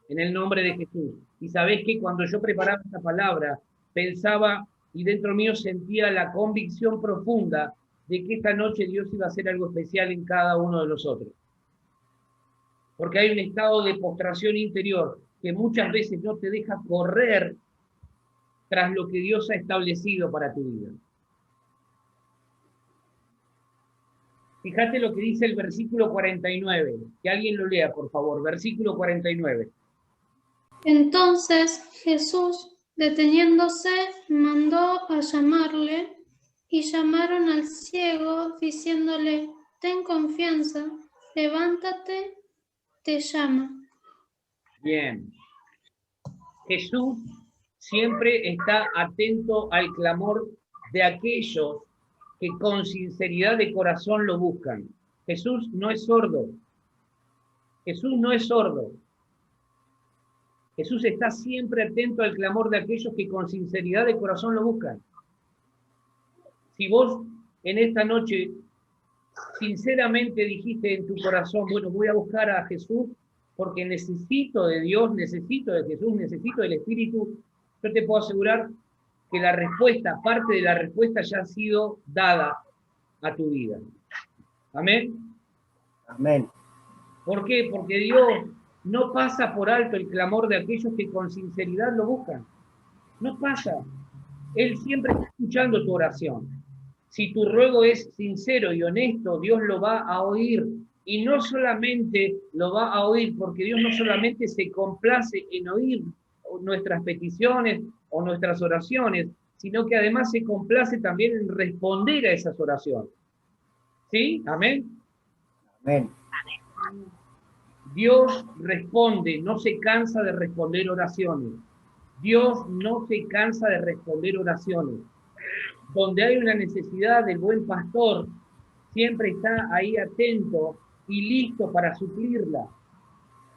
S1: en el nombre de Jesús. Y sabés que cuando yo preparaba esta palabra, pensaba y dentro mío sentía la convicción profunda de que esta noche Dios iba a hacer algo especial en cada uno de nosotros. Porque hay un estado de postración interior que muchas veces no te deja correr tras lo que Dios ha establecido para tu vida. Fíjate lo que dice el versículo 49. Que alguien lo lea, por favor. Versículo 49.
S5: Entonces Jesús, deteniéndose, mandó a llamarle, y llamaron al ciego, diciéndole: ten confianza, levántate, te llama.
S1: Bien. Jesús siempre está atento al clamor de aquellos que con sinceridad de corazón lo buscan. Jesús no es sordo. Jesús no es sordo. Jesús está siempre atento al clamor de aquellos que con sinceridad de corazón lo buscan. Si vos en esta noche sinceramente dijiste en tu corazón, bueno, voy a buscar a Jesús porque necesito de Dios, necesito de Jesús, necesito del Espíritu, yo te puedo asegurar que la respuesta, parte de la respuesta ya ha sido dada a tu vida. Amén.
S2: Amén.
S1: ¿Por qué? Porque Dios no pasa por alto el clamor de aquellos que con sinceridad lo buscan. No pasa. Él siempre está escuchando tu oración. Si tu ruego es sincero y honesto, Dios lo va a oír. Y no solamente lo va a oír, porque Dios no solamente se complace en oír nuestras peticiones o nuestras oraciones, sino que además se complace también en responder a esas oraciones. ¿Sí? Amén.
S2: Amén.
S1: Dios responde, no se cansa de responder oraciones. Dios no se cansa de responder oraciones. Donde hay una necesidad del buen pastor, siempre está ahí atento y listo para suplirla.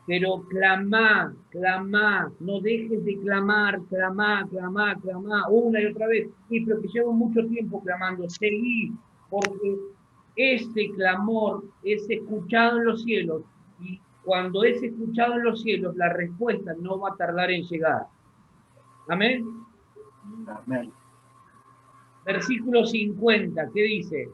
S1: Pero clamá, clamá, no dejes de clamar, clamá, clamá, clamá, una y otra vez. Y pero que llevo mucho tiempo clamando, seguí, porque ese clamor es escuchado en los cielos, y cuando es escuchado en los cielos, la respuesta no va a tardar en llegar. Amén.
S2: Amén.
S1: Versículo 50, ¿qué dice?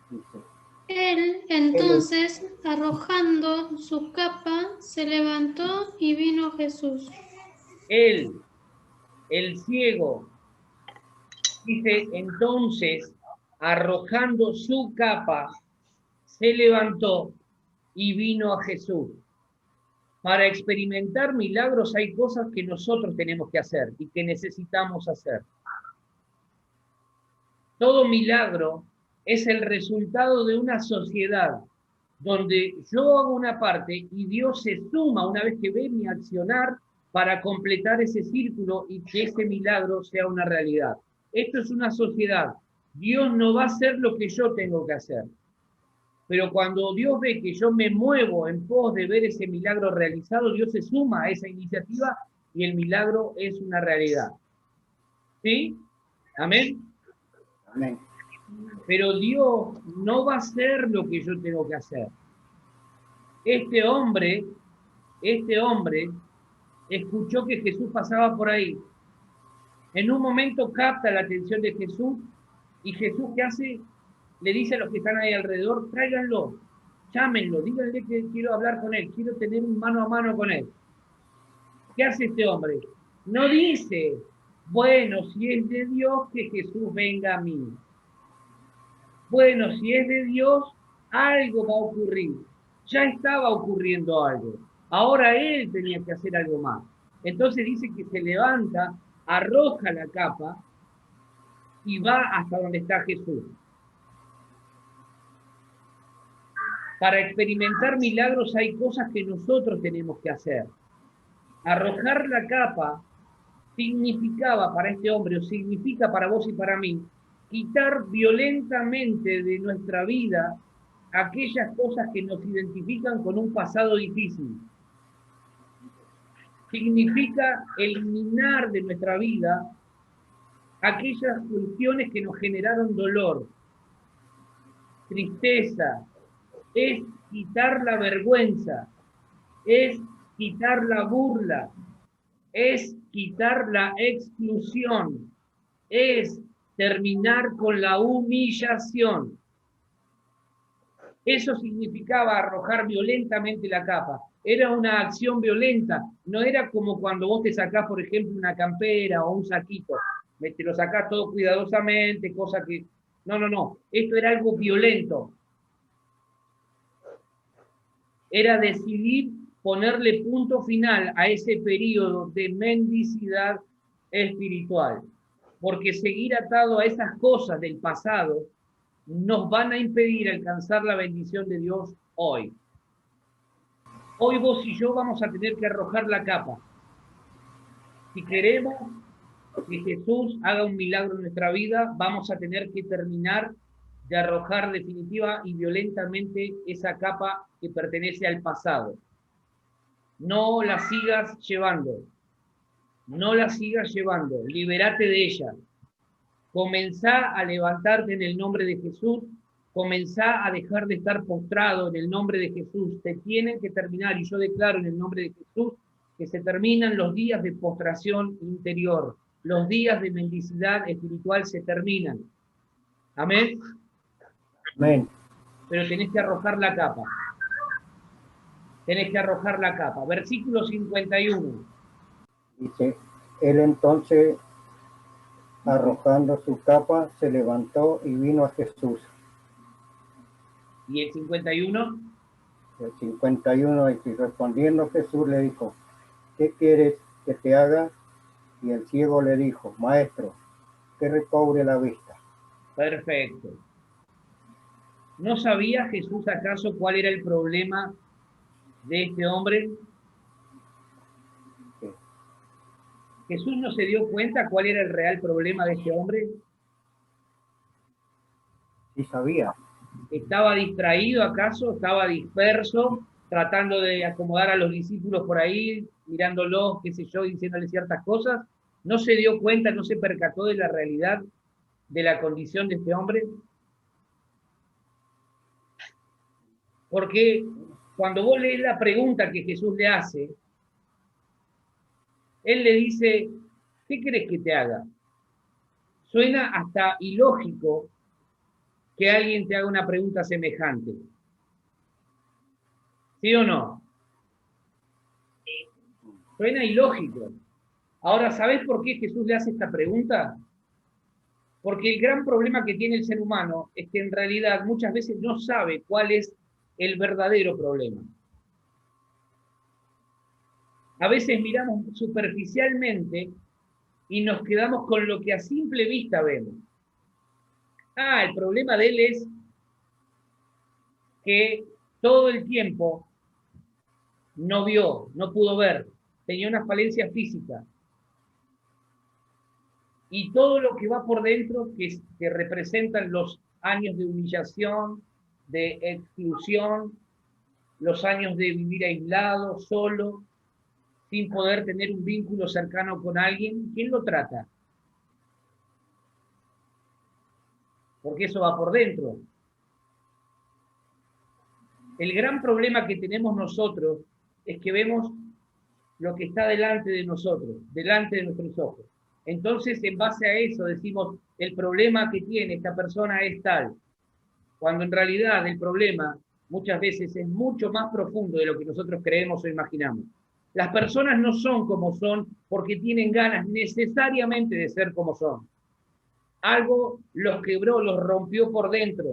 S2: Dice,
S5: Él entonces, arrojando su capa, se levantó y vino a Jesús.
S1: Él, el ciego, dice entonces, arrojando su capa, se levantó y vino a Jesús. Para experimentar milagros hay cosas que nosotros tenemos que hacer y que necesitamos hacer. Todo milagro es el resultado de una sociedad donde yo hago una parte y Dios se suma una vez que ve mi accionar para completar ese círculo y que ese milagro sea una realidad. Esto es una sociedad. Dios no va a hacer lo que yo tengo que hacer. Pero cuando Dios ve que yo me muevo en pos de ver ese milagro realizado, Dios se suma a esa iniciativa y el milagro es una realidad. ¿Sí? Amén.
S2: amén.
S1: Pero Dios no va a hacer lo que yo tengo que hacer. Este hombre escuchó que Jesús pasaba por ahí. En un momento capta la atención de Jesús y Jesús, ¿qué hace? Le dice a los que están ahí alrededor, tráiganlo, llámenlo, díganle que quiero hablar con él, quiero tener un mano a mano con él. ¿Qué hace este hombre? No dice, bueno, si es de Dios, que Jesús venga a mí. Bueno, si es de Dios, algo va a ocurrir. Ya estaba ocurriendo algo. Ahora él tenía que hacer algo más. Entonces dice que se levanta, arroja la capa y va hasta donde está Jesús. Para experimentar milagros hay cosas que nosotros tenemos que hacer. Arrojar la capa significaba para este hombre, o significa para vos y para mí, quitar violentamente de nuestra vida aquellas cosas que nos identifican con un pasado difícil. Significa eliminar de nuestra vida aquellas cuestiones que nos generaron dolor, tristeza, es quitar la vergüenza, es quitar la burla, es quitar la exclusión, es terminar con la humillación. Eso significaba arrojar violentamente la capa. Era una acción violenta, no era como cuando vos te sacás, por ejemplo, una campera o un saquito, te lo sacás todo cuidadosamente, cosa que... No, esto era algo violento. Era decidir ponerle punto final a ese periodo de mendicidad espiritual, porque seguir atado a esas cosas del pasado nos van a impedir alcanzar la bendición de Dios hoy. Hoy vos y yo vamos a tener que arrojar la capa. Si queremos que Jesús haga un milagro en nuestra vida, vamos a tener que terminar de arrojar definitiva y violentamente esa capa que pertenece al pasado. No la sigas llevando. No la sigas llevando. Libérate de ella. Comenzá a levantarte en el nombre de Jesús. Comenzá a dejar de estar postrado en el nombre de Jesús. Te tienen que terminar, y yo declaro en el nombre de Jesús, que se terminan los días de postración interior. Los días de mendicidad espiritual se terminan. Amén.
S2: Amén.
S1: Pero tenés que arrojar la capa. Tenés que arrojar la capa. Versículo 51.
S2: Dice, él entonces, arrojando su capa, se levantó y vino a Jesús.
S1: ¿Y el 51?
S2: El 51 dice, respondiendo Jesús le dijo, ¿qué quieres que te haga? Y el ciego le dijo, Maestro, que recobre la vista.
S1: Perfecto. ¿No sabía Jesús acaso cuál era el problema de este hombre?
S2: Sí.
S1: ¿Jesús no se dio cuenta cuál era el real problema de este hombre?
S2: Sí sabía.
S1: ¿Estaba distraído acaso? ¿Estaba disperso? Tratando de acomodar a los discípulos por ahí, mirándolos, qué sé yo, diciéndoles ciertas cosas. ¿No se dio cuenta, no se percató de la realidad de la condición de este hombre? Porque cuando vos lees la pregunta que Jesús le hace, él le dice, ¿qué querés que te haga? Suena hasta ilógico que alguien te haga una pregunta semejante. ¿Sí o no? Suena ilógico. Ahora, ¿sabés por qué Jesús le hace esta pregunta? Porque el gran problema que tiene el ser humano es que en realidad muchas veces no sabe cuál es el verdadero problema. A veces miramos superficialmente y nos quedamos con lo que a simple vista vemos. El problema de él es que todo el tiempo no vio, no pudo ver, tenía una falencia física. Y todo lo que va por dentro, que representan los años de humillación, de exclusión, los años de vivir aislado, solo, sin poder tener un vínculo cercano con alguien, ¿quién lo trata? Porque eso va por dentro. El gran problema que tenemos nosotros es que vemos lo que está delante de nosotros, delante de nuestros ojos. Entonces, en base a eso decimos, el problema que tiene esta persona es tal, cuando en realidad el problema muchas veces es mucho más profundo de lo que nosotros creemos o imaginamos. Las personas no son como son porque tienen ganas necesariamente de ser como son. Algo los quebró, los rompió por dentro.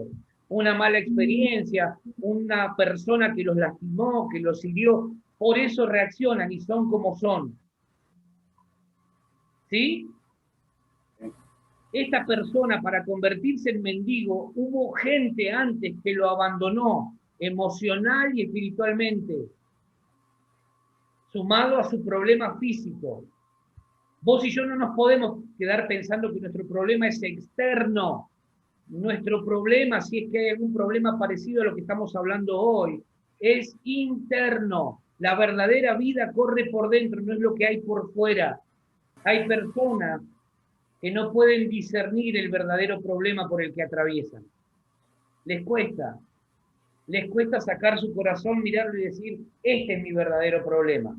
S1: Una mala experiencia, una persona que los lastimó, que los hirió. Por eso reaccionan y son como son. ¿Sí? Esta persona, para convertirse en mendigo, hubo gente antes que lo abandonó emocional y espiritualmente, sumado a su problema físico. Vos y yo no nos podemos quedar pensando que nuestro problema es externo. Nuestro problema, si es que hay algún problema parecido a lo que estamos hablando hoy, es interno. La verdadera vida corre por dentro, no es lo que hay por fuera. Hay personas que no pueden discernir el verdadero problema por el que atraviesan. Les cuesta sacar su corazón, mirarlo y decir, este es mi verdadero problema.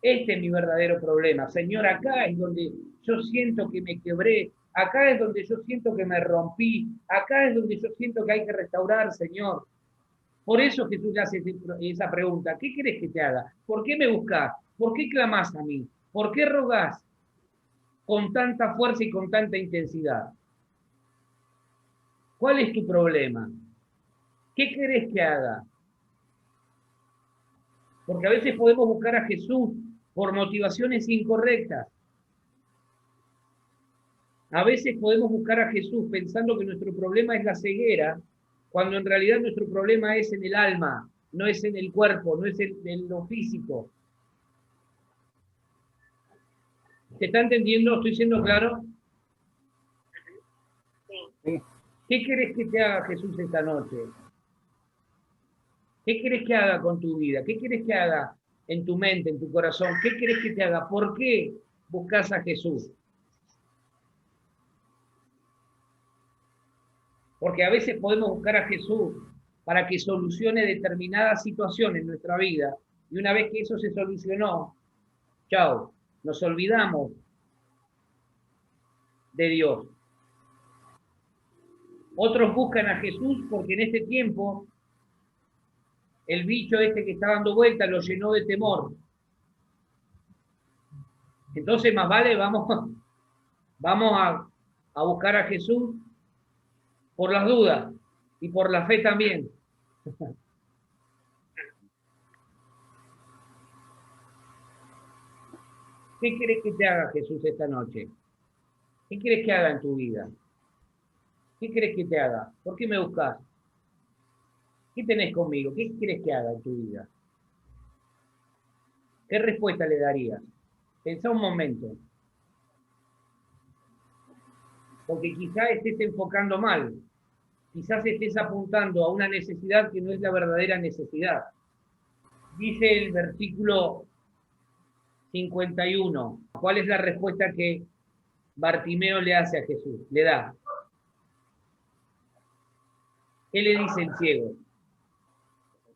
S1: Este es mi verdadero problema. Señor, acá es donde yo siento que me quebré, acá es donde yo siento que me rompí, acá es donde yo siento que hay que restaurar, Señor. Por eso Jesús hace esa pregunta, ¿qué querés que te haga? ¿Por qué me buscás? ¿Por qué clamás a mí? ¿Por qué rogás con tanta fuerza y con tanta intensidad? ¿Cuál es tu problema? ¿Qué querés que haga? Porque a veces podemos buscar a Jesús por motivaciones incorrectas. A veces podemos buscar a Jesús pensando que nuestro problema es la ceguera, cuando en realidad nuestro problema es en el alma, no es en el cuerpo, no es en lo físico. ¿Se está entendiendo? ¿Estoy siendo claro?
S2: Sí.
S1: ¿Qué querés que te haga Jesús esta noche? ¿Qué querés que haga con tu vida? ¿Qué querés que haga en tu mente, en tu corazón? ¿Qué querés que te haga? ¿Por qué buscas a Jesús? Porque a veces podemos buscar a Jesús para que solucione determinadas situaciones en nuestra vida. Y una vez que eso se solucionó, chao, nos olvidamos de Dios. Otros buscan a Jesús porque en este tiempo el bicho este que está dando vuelta lo llenó de temor. Entonces más vale vamos a buscar a Jesús por las dudas y por la fe también. ¿Qué querés que te haga Jesús esta noche? ¿Qué querés que haga en tu vida? ¿Qué querés que te haga? ¿Por qué me buscas? ¿Qué tenés conmigo? ¿Qué querés que haga en tu vida? ¿Qué respuesta le darías? Pensá un momento. Porque quizás estés enfocando mal. Quizás estés apuntando a una necesidad que no es la verdadera necesidad. Dice el versículo 51. ¿Cuál es la respuesta que Bartimeo le hace a Jesús? Le da. ¿Qué le dice el ciego?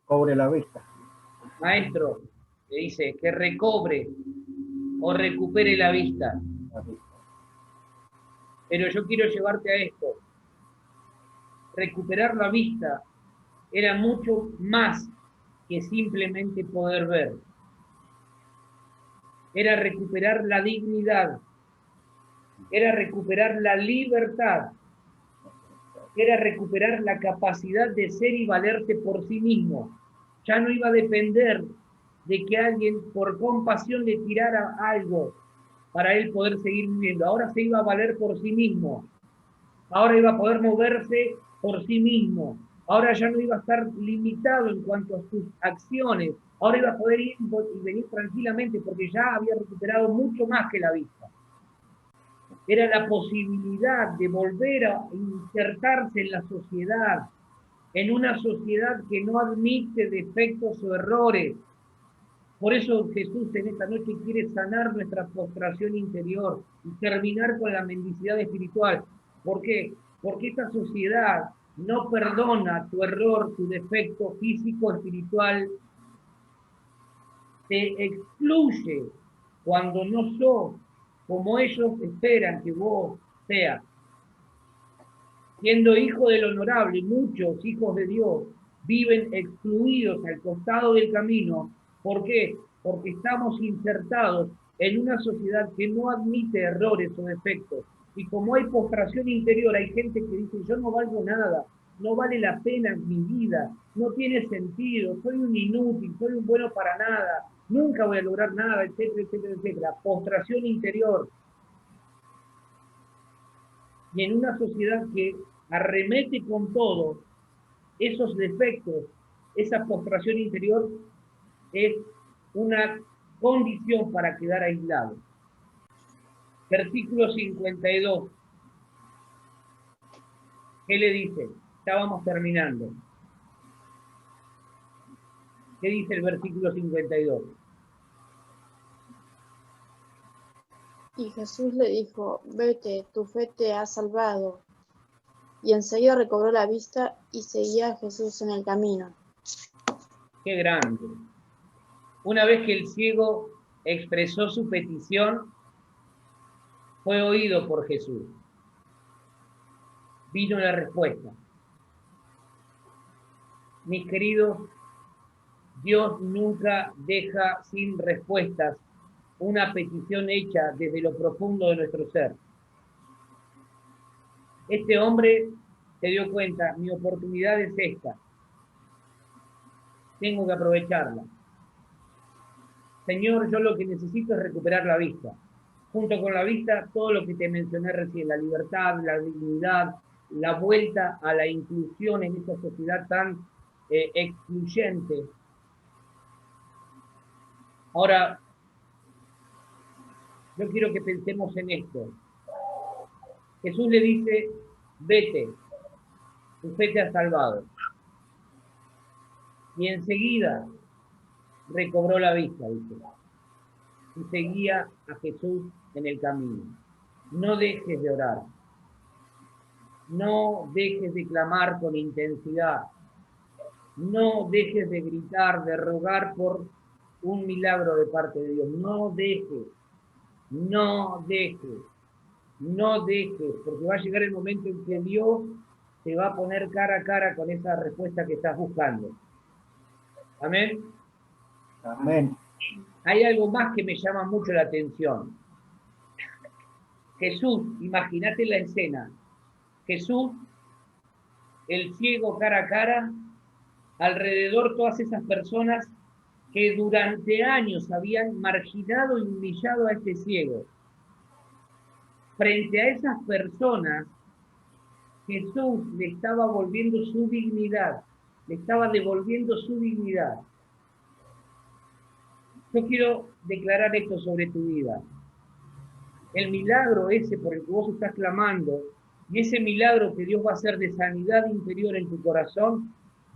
S2: Cobre la vista.
S1: Maestro, le dice que recobre o recupere la vista.
S2: La vista.
S1: Pero yo quiero llevarte a esto. Recuperar la vista era mucho más que simplemente poder ver. Era recuperar la dignidad, era recuperar la libertad, era recuperar la capacidad de ser y valerse por sí mismo. Ya no iba a depender de que alguien por compasión le tirara algo para él poder seguir viviendo. Ahora se iba a valer por sí mismo. Ahora iba a poder moverse por sí mismo. Ahora ya no iba a estar limitado en cuanto a sus acciones. Ahora iba a poder ir y venir tranquilamente porque ya había recuperado mucho más que la vista. Era la posibilidad de volver a insertarse en la sociedad, en una sociedad que no admite defectos o errores. Por eso Jesús en esta noche quiere sanar nuestra postración interior y terminar con la mendicidad espiritual. ¿Por qué? Porque esta sociedad no perdona tu error, tu defecto físico, espiritual. Te excluye cuando no sos como ellos esperan que vos seas. Siendo hijo del honorable, muchos hijos de Dios viven excluidos al costado del camino. ¿Por qué? Porque estamos insertados en una sociedad que no admite errores o defectos. Y como hay postración interior, hay gente que dice, yo no valgo nada, no vale la pena mi vida, no tiene sentido, soy un inútil, soy un bueno para nada, nunca voy a lograr nada, etcétera, etcétera, etcétera. Postración interior. Y en una sociedad que arremete con todo esos defectos, esa postración interior es una condición para quedar aislado. Versículo 52. ¿Qué le dice? Ya vamos terminando. ¿Qué dice el versículo 52?
S6: Y Jesús le dijo, vete, tu fe te ha salvado. Y enseguida recobró la vista y seguía a Jesús en el camino.
S1: ¡Qué grande! Una vez que el ciego expresó su petición, fue oído por Jesús. Vino la respuesta. Mis queridos, Dios nunca deja sin respuestas una petición hecha desde lo profundo de nuestro ser. Este hombre se dio cuenta, mi oportunidad es esta. Tengo que aprovecharla. Señor, yo lo que necesito es recuperar la vista. Junto con la vista, todo lo que te mencioné recién, la libertad, la dignidad, la vuelta a la inclusión en esta sociedad tan excluyente. Ahora, yo quiero que pensemos en esto. Jesús le dice, vete, tu fe te ha salvado. Y enseguida recobró la vista, dice. Y seguía a Jesús en el camino. No dejes de orar. No dejes de clamar con intensidad. No dejes de gritar, de rogar por un milagro de parte de Dios. No dejes, no dejes, no dejes, porque va a llegar el momento en que Dios te va a poner cara a cara con esa respuesta que estás buscando. Amén.
S2: Amén.
S1: Hay algo más que me llama mucho la atención. Jesús, imagínate la escena. Jesús, el ciego cara a cara, alrededor todas esas personas que durante años habían marginado y humillado a este ciego. Frente a esas personas, Jesús le estaba volviendo su dignidad, le estaba devolviendo su dignidad. Yo quiero declarar esto sobre tu vida. El milagro ese por el que vos estás clamando, y ese milagro que Dios va a hacer de sanidad interior en tu corazón,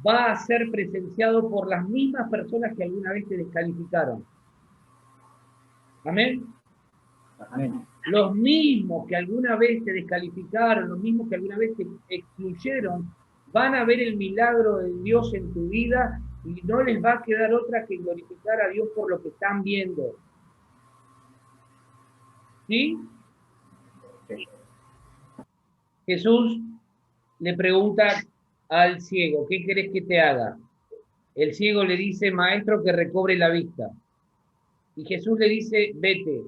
S1: va a ser presenciado por las mismas personas que alguna vez te descalificaron. Amén.
S2: Amén.
S1: Los mismos que alguna vez te descalificaron, los mismos que alguna vez te excluyeron, van a ver el milagro de Dios en tu vida y no les va a quedar otra que glorificar a Dios por lo que están viendo. ¿Sí? Jesús le pregunta al ciego, ¿qué querés que te haga? El ciego le dice, maestro, que recobre la vista. Y Jesús le dice, vete,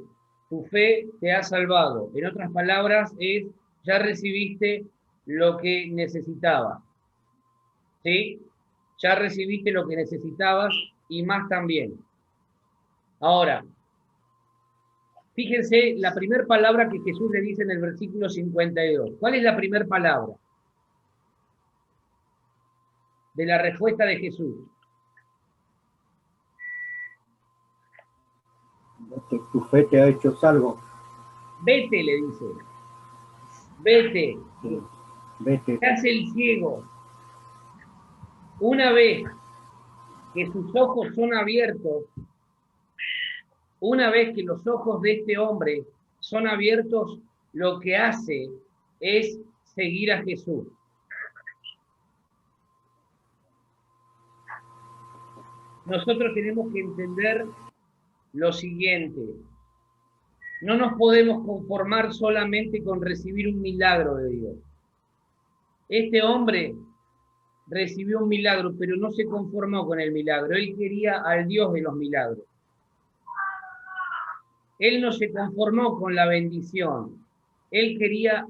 S1: tu fe te ha salvado. En otras palabras, ya recibiste lo que necesitabas. ¿Sí? Ya recibiste lo que necesitabas y más también. Ahora, fíjense la primera palabra que Jesús le dice en el versículo 52. ¿Cuál es la primera palabra de la respuesta de Jesús?
S2: Tu fe te ha hecho salvo.
S1: Vete, le dice. Vete.
S2: Sí. Vete.
S1: ¿Qué hace el ciego? Una vez que sus ojos son abiertos, una vez que los ojos de este hombre son abiertos, lo que hace es seguir a Jesús. Nosotros tenemos que entender lo siguiente. No nos podemos conformar solamente con recibir un milagro de Dios. Este hombre recibió un milagro, pero no se conformó con el milagro. Él quería al Dios de los milagros. Él no se conformó con la bendición. Él quería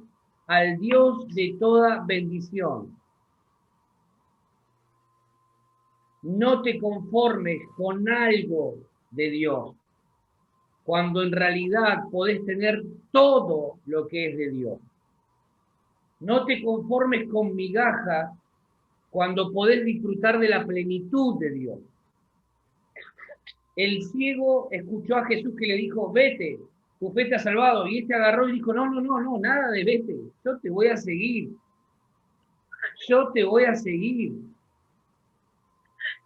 S1: al Dios de toda bendición. No te conformes con algo de Dios, cuando en realidad podés tener todo lo que es de Dios. No te conformes con migajas cuando podés disfrutar de la plenitud de Dios. El ciego escuchó a Jesús que le dijo, vete, tu fe te ha salvado. Y este agarró y dijo, no, nada de vete, yo te voy a seguir. Yo te voy a seguir.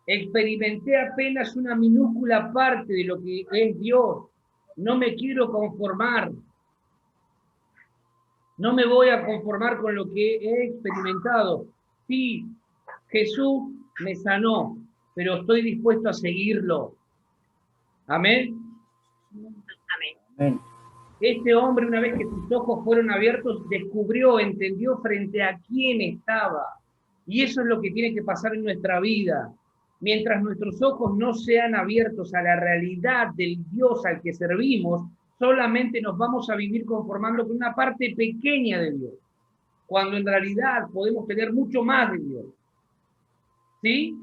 S1: Experimenté apenas una minúscula parte de lo que es Dios. No me quiero conformar. No me voy a conformar con lo que he experimentado. Sí, Jesús me sanó, pero estoy dispuesto a seguirlo. Amén.
S2: Amén.
S1: Este hombre, una vez que sus ojos fueron abiertos, descubrió, entendió frente a quién estaba. Y eso es lo que tiene que pasar en nuestra vida. Mientras nuestros ojos no sean abiertos a la realidad del Dios al que servimos, solamente nos vamos a vivir conformando con una parte pequeña de Dios, cuando en realidad podemos tener mucho más de Dios. ¿Sí?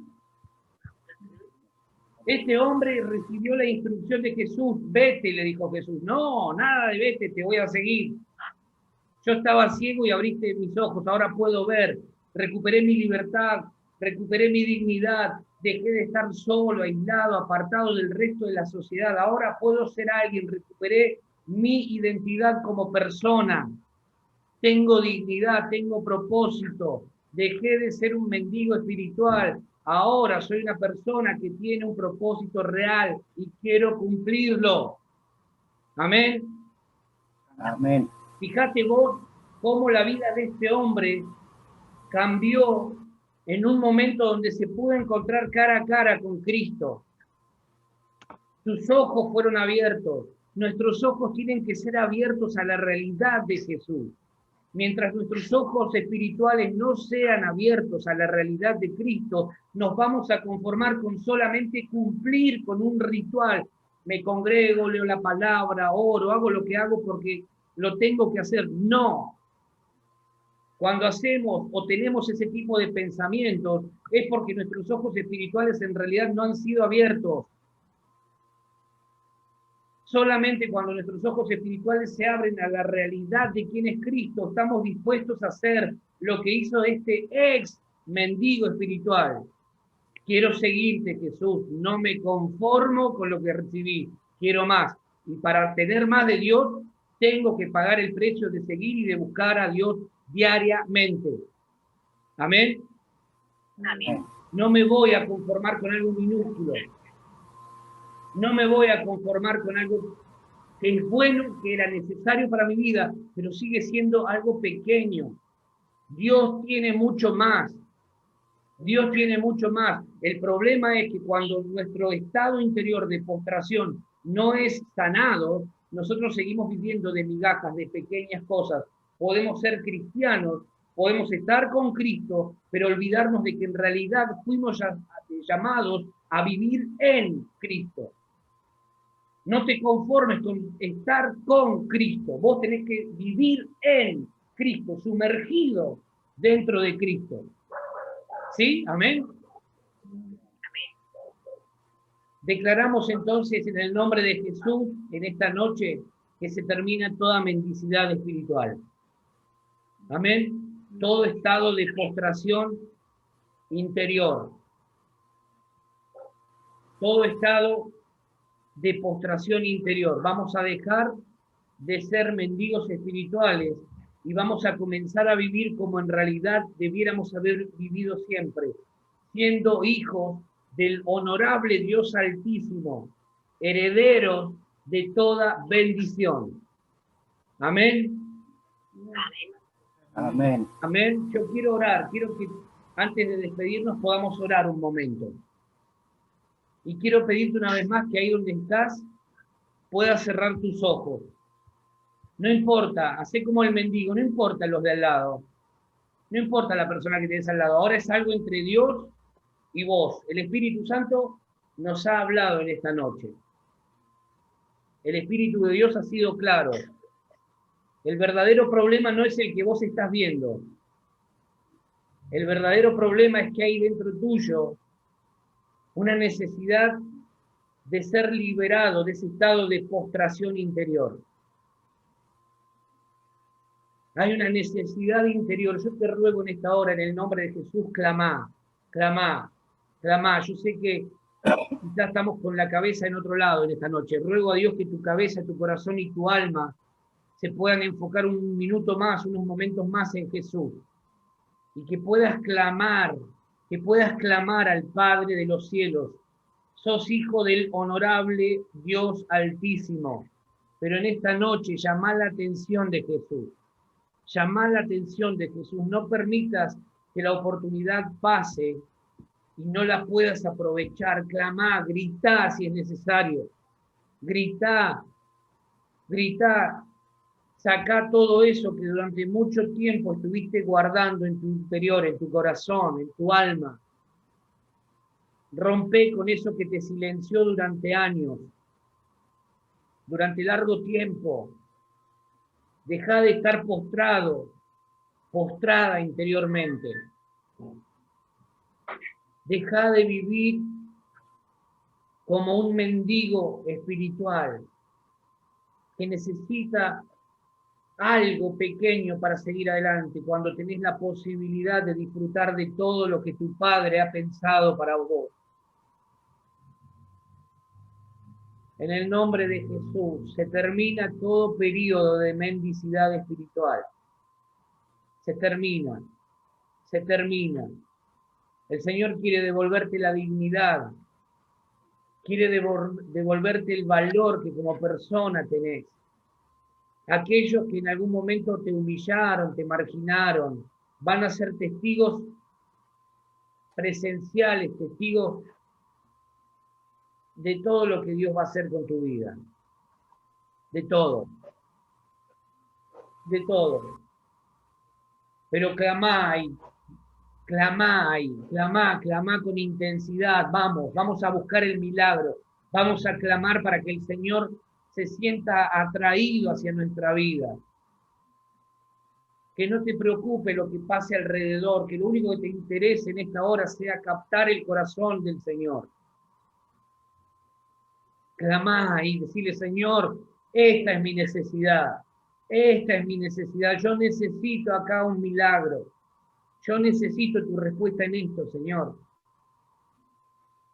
S1: Este hombre recibió la instrucción de Jesús, vete, le dijo Jesús. No, nada de vete, te voy a seguir. Yo estaba ciego y abriste mis ojos, ahora puedo ver. Recuperé mi libertad, recuperé mi dignidad, dejé de estar solo, aislado, apartado del resto de la sociedad. Ahora puedo ser alguien, recuperé mi identidad como persona. Tengo dignidad, tengo propósito. Dejé de ser un mendigo espiritual. Ahora soy una persona que tiene un propósito real y quiero cumplirlo. Amén.
S2: Amén.
S1: Fíjate vos cómo la vida de este hombre cambió en un momento donde se pudo encontrar cara a cara con Cristo. Sus ojos fueron abiertos. Nuestros ojos tienen que ser abiertos a la realidad de Jesús. Mientras nuestros ojos espirituales no sean abiertos a la realidad de Cristo, nos vamos a conformar con solamente cumplir con un ritual. Me congrego, leo la palabra, oro, hago lo que hago porque lo tengo que hacer. No. Cuando hacemos o tenemos ese tipo de pensamientos, es porque nuestros ojos espirituales en realidad no han sido abiertos. Solamente cuando nuestros ojos espirituales se abren a la realidad de quién es Cristo, estamos dispuestos a hacer lo que hizo este ex mendigo espiritual. Quiero seguirte, Jesús, no me conformo con lo que recibí, quiero más. Y para tener más de Dios, tengo que pagar el precio de seguir y de buscar a Dios diariamente. Amén.
S6: Amén.
S1: No me voy a conformar con algo minúsculo. No me voy a conformar con algo que es bueno, que era necesario para mi vida, pero sigue siendo algo pequeño. Dios tiene mucho más. Dios tiene mucho más. El problema es que cuando nuestro estado interior de postración no es sanado, nosotros seguimos viviendo de migajas, de pequeñas cosas. Podemos ser cristianos, podemos estar con Cristo, pero olvidarnos de que en realidad fuimos llamados a vivir en Cristo. No te conformes con estar con Cristo. Vos tenés que vivir en Cristo, sumergido dentro de Cristo. ¿Sí? Amén. Declaramos entonces en el nombre de Jesús en esta noche que se termina toda mendicidad espiritual. Amén. Todo estado de postración interior. Todo estado de postración interior. Vamos a dejar de ser mendigos espirituales y vamos a comenzar a vivir como en realidad debiéramos haber vivido siempre, siendo hijos del honorable Dios Altísimo, herederos de toda bendición. Amén.
S2: Amén.
S1: Amén. Yo quiero orar, quiero que antes de despedirnos podamos orar un momento. Y quiero pedirte una vez más que ahí donde estás puedas cerrar tus ojos. No importa, hacé como el mendigo, no importa los de al lado. No importa la persona que tenés al lado. Ahora es algo entre Dios y vos. El Espíritu Santo nos ha hablado en esta noche. El Espíritu de Dios ha sido claro. El verdadero problema no es el que vos estás viendo. El verdadero problema es que hay dentro tuyo una necesidad de ser liberado de ese estado de postración interior. Hay una necesidad interior. Yo te ruego en esta hora, en el nombre de Jesús, clamá, clamá, clamá. Yo sé que Quizás estamos con la cabeza en otro lado en esta noche. Ruego a Dios que tu cabeza, tu corazón y tu alma se puedan enfocar un minuto más, unos momentos más en Jesús. Y que puedas clamar al Padre de los cielos. Sos hijo del honorable Dios Altísimo. Pero en esta noche llama la atención de Jesús. Llama la atención de Jesús. No permitas que la oportunidad pase y no la puedas aprovechar. Clamá, gritá si es necesario. Gritá, sacá todo eso que durante mucho tiempo estuviste guardando en tu interior, en tu corazón, en tu alma. Rompe con eso que te silenció durante años, durante largo tiempo. Deja de estar postrada interiormente. Deja de vivir como un mendigo espiritual que necesita algo pequeño para seguir adelante, cuando tenés la posibilidad de disfrutar de todo lo que tu Padre ha pensado para vos. En el nombre de Jesús se termina todo periodo de mendicidad espiritual. Se termina. El Señor quiere devolverte la dignidad, quiere devolverte el valor que como persona tenés. Aquellos que en algún momento te humillaron, te marginaron, van a ser testigos presenciales, testigos de todo lo que Dios va a hacer con tu vida. De todo. Pero clamá con intensidad. Vamos a buscar el milagro. Vamos a clamar para que el Señor se sienta atraído hacia nuestra vida. Que no te preocupe lo que pase alrededor, que lo único que te interese en esta hora sea captar el corazón del Señor. Clamá y decirle, Señor, esta es mi necesidad. Yo necesito acá un milagro. Yo necesito tu respuesta en esto, Señor.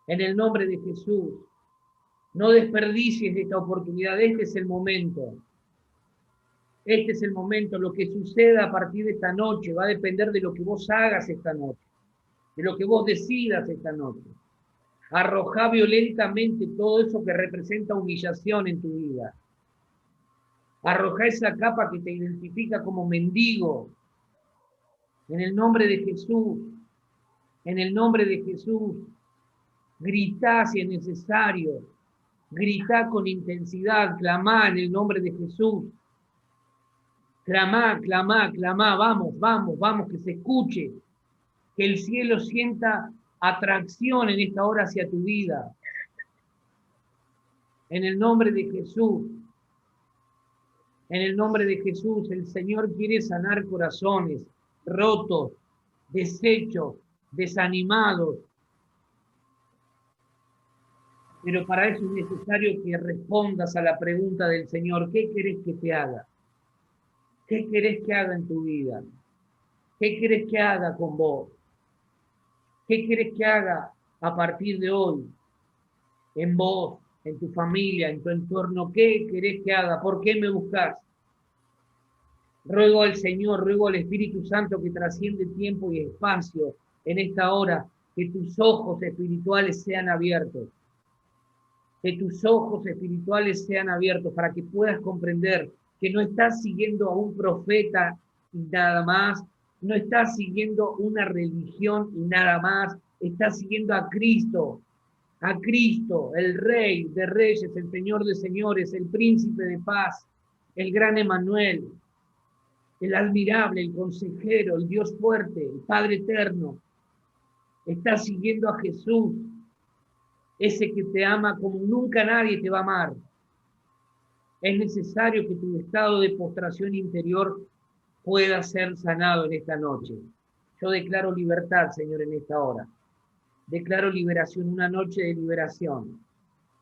S1: En el nombre de Jesús. No desperdicies esta oportunidad. Este es el momento. Lo que suceda a partir de esta noche va a depender de lo que vos hagas esta noche, de lo que vos decidas esta noche. Arrojá violentamente todo eso que representa humillación en tu vida. Arrojá esa capa que te identifica como mendigo. En el nombre de Jesús. Gritá si es necesario. Gritá con intensidad. Clamá en el nombre de Jesús. Clamá. Vamos, que se escuche. Que el cielo sienta atracción en esta hora hacia tu vida. En el nombre de Jesús. El Señor quiere sanar corazones rotos, deshechos, desanimados. Pero para eso es necesario que respondas a la pregunta del Señor. ¿Qué querés que te haga? ¿Qué querés que haga en tu vida? ¿Qué querés que haga con vos? ¿Qué querés que haga a partir de hoy? En vos, en tu familia, en tu entorno. ¿Qué querés que haga? ¿Por qué me buscás? Ruego al Señor, ruego al Espíritu Santo que trasciende tiempo y espacio en esta hora, que tus ojos espirituales sean abiertos. Que tus ojos espirituales sean abiertos para que puedas comprender que no estás siguiendo a un profeta y nada más, no estás siguiendo una religión y nada más, estás siguiendo a Cristo, el Rey de Reyes, el Señor de Señores, el Príncipe de Paz, el gran Emmanuel, el admirable, el consejero, el Dios fuerte, el Padre eterno. Estás siguiendo a Jesús, ese que te ama como nunca nadie te va a amar. Es necesario que tu estado de postración interior pueda ser sanado en esta noche. Yo declaro libertad, Señor, en esta hora. Declaro liberación, una noche de liberación.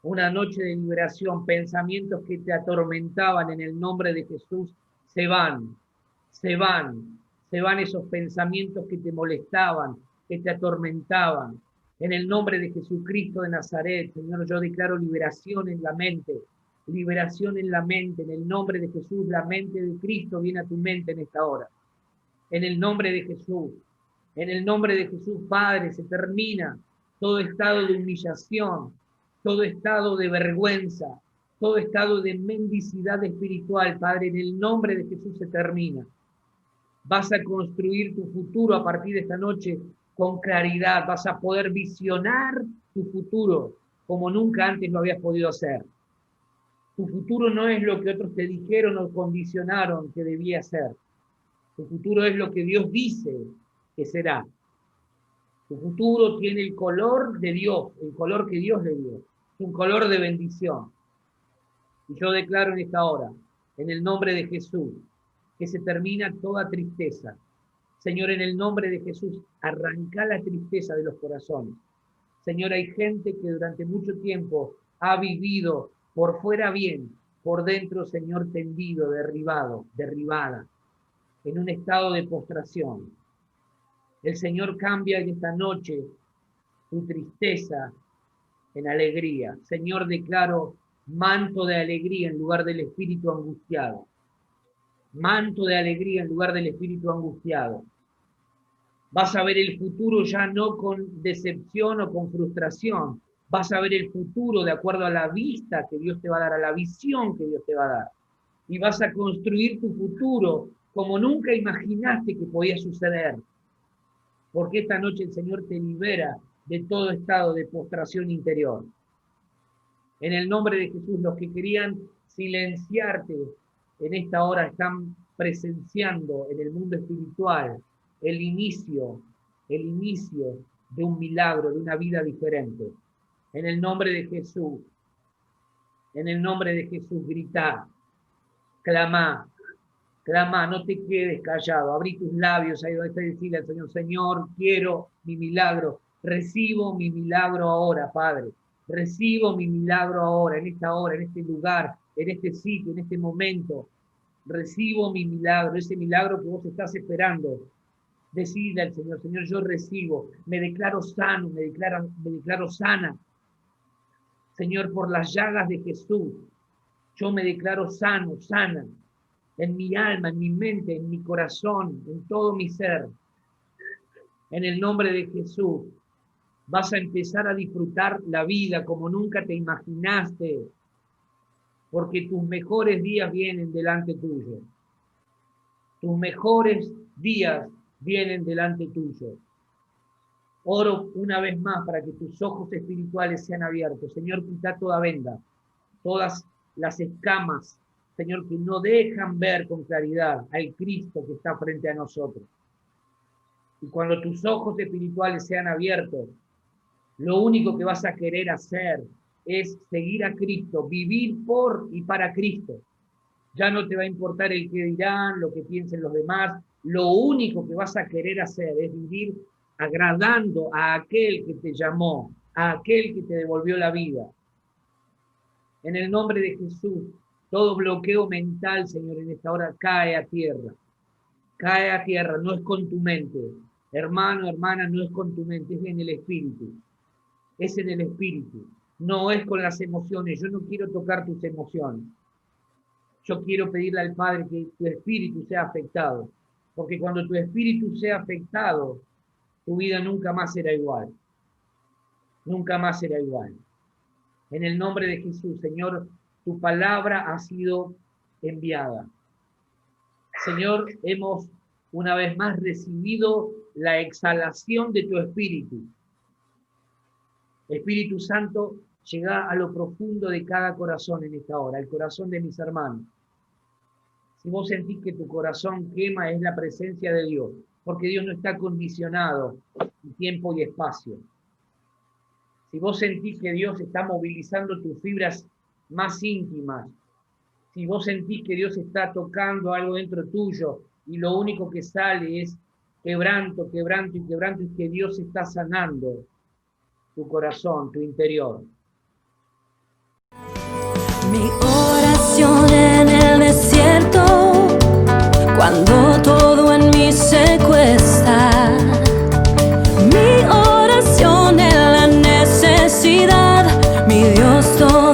S1: Una noche de liberación. Pensamientos que te atormentaban en el nombre de Jesús se van esos pensamientos que te molestaban, que te atormentaban. En el nombre de Jesucristo de Nazaret, Señor, yo declaro liberación en la mente. Liberación en la mente. En el nombre de Jesús, la mente de Cristo viene a tu mente en esta hora. En el nombre de Jesús. En el nombre de Jesús, Padre, se termina todo estado de humillación, todo estado de vergüenza, todo estado de mendicidad espiritual, Padre. En el nombre de Jesús se termina. Vas a construir tu futuro a partir de esta noche con claridad. Vas a poder visionar tu futuro como nunca antes lo habías podido hacer. Tu futuro no es lo que otros te dijeron o condicionaron que debía ser. Tu futuro es lo que Dios dice que será. Tu futuro tiene el color de Dios, el color que Dios le dio. Es un color de bendición. Y yo declaro en esta hora, en el nombre de Jesús, que se termina toda tristeza. Señor, en el nombre de Jesús, arranca la tristeza de los corazones. Señor, hay gente que durante mucho tiempo ha vivido por fuera bien, por dentro, Señor, tendido, derribado, derribada, en un estado de postración. El Señor cambia en esta noche tu tristeza en alegría. Señor, declaro manto de alegría en lugar del espíritu angustiado. Manto de alegría en lugar del espíritu angustiado. Vas a ver el futuro ya no con decepción o con frustración. Vas a ver el futuro de acuerdo a la vista que Dios te va a dar, a la visión que Dios te va a dar. Y vas a construir tu futuro como nunca imaginaste que podía suceder. Porque esta noche el Señor te libera de todo estado de postración interior. En el nombre de Jesús, los que querían silenciarte en esta hora están presenciando en el mundo espiritual el inicio de un milagro, de una vida diferente. En el nombre de Jesús, grita, clama, no te quedes callado, abrí tus labios, ahí donde está, decirle al Señor, Señor, quiero mi milagro, recibo mi milagro ahora, Padre, recibo mi milagro ahora, en esta hora, en este lugar, en este sitio, en este momento, recibo mi milagro, ese milagro que vos estás esperando. Decide al Señor, Señor, yo recibo, me declaro sano, me declaro sana. Señor, por las llagas de Jesús, yo me declaro sano, sana, en mi alma, en mi mente, en mi corazón, en todo mi ser. En el nombre de Jesús, vas a empezar a disfrutar la vida como nunca te imaginaste, porque tus mejores días vienen delante tuyo. Tus mejores días vienen delante tuyo. Oro una vez más para que tus ojos espirituales sean abiertos. Señor, quita toda venda, todas las escamas, Señor, que no dejan ver con claridad al Cristo que está frente a nosotros. Y cuando tus ojos espirituales sean abiertos, lo único que vas a querer hacer es seguir a Cristo, vivir por y para Cristo. Ya no te va a importar el que dirán, lo que piensen los demás. Lo único que vas a querer hacer es vivir agradando a aquel que te llamó, a aquel que te devolvió la vida. En el nombre de Jesús, todo bloqueo mental, Señor, en esta hora cae a tierra. Cae a tierra, no es con tu mente. Hermano, hermana, no es con tu mente, es en el Espíritu. Es en el Espíritu. No es con las emociones. Yo no quiero tocar tus emociones. Yo quiero pedirle al Padre que tu espíritu sea afectado. Porque cuando tu espíritu sea afectado, tu vida nunca más será igual. Nunca más será igual. En el nombre de Jesús, Señor, tu palabra ha sido enviada. Señor, hemos una vez más recibido la exhalación de tu espíritu. Espíritu Santo, llega a lo profundo de cada corazón en esta hora, el corazón de mis hermanos. Si vos sentís que tu corazón quema, es la presencia de Dios, porque Dios no está condicionado en tiempo y espacio. Si vos sentís que Dios está movilizando tus fibras más íntimas, si vos sentís que Dios está tocando algo dentro tuyo y lo único que sale es quebranto, quebranto y quebranto, es que Dios está sanando tu corazón, tu interior.
S7: Mi oración en el desierto, cuando todo en mí se cuesta. Mi oración en Cristo.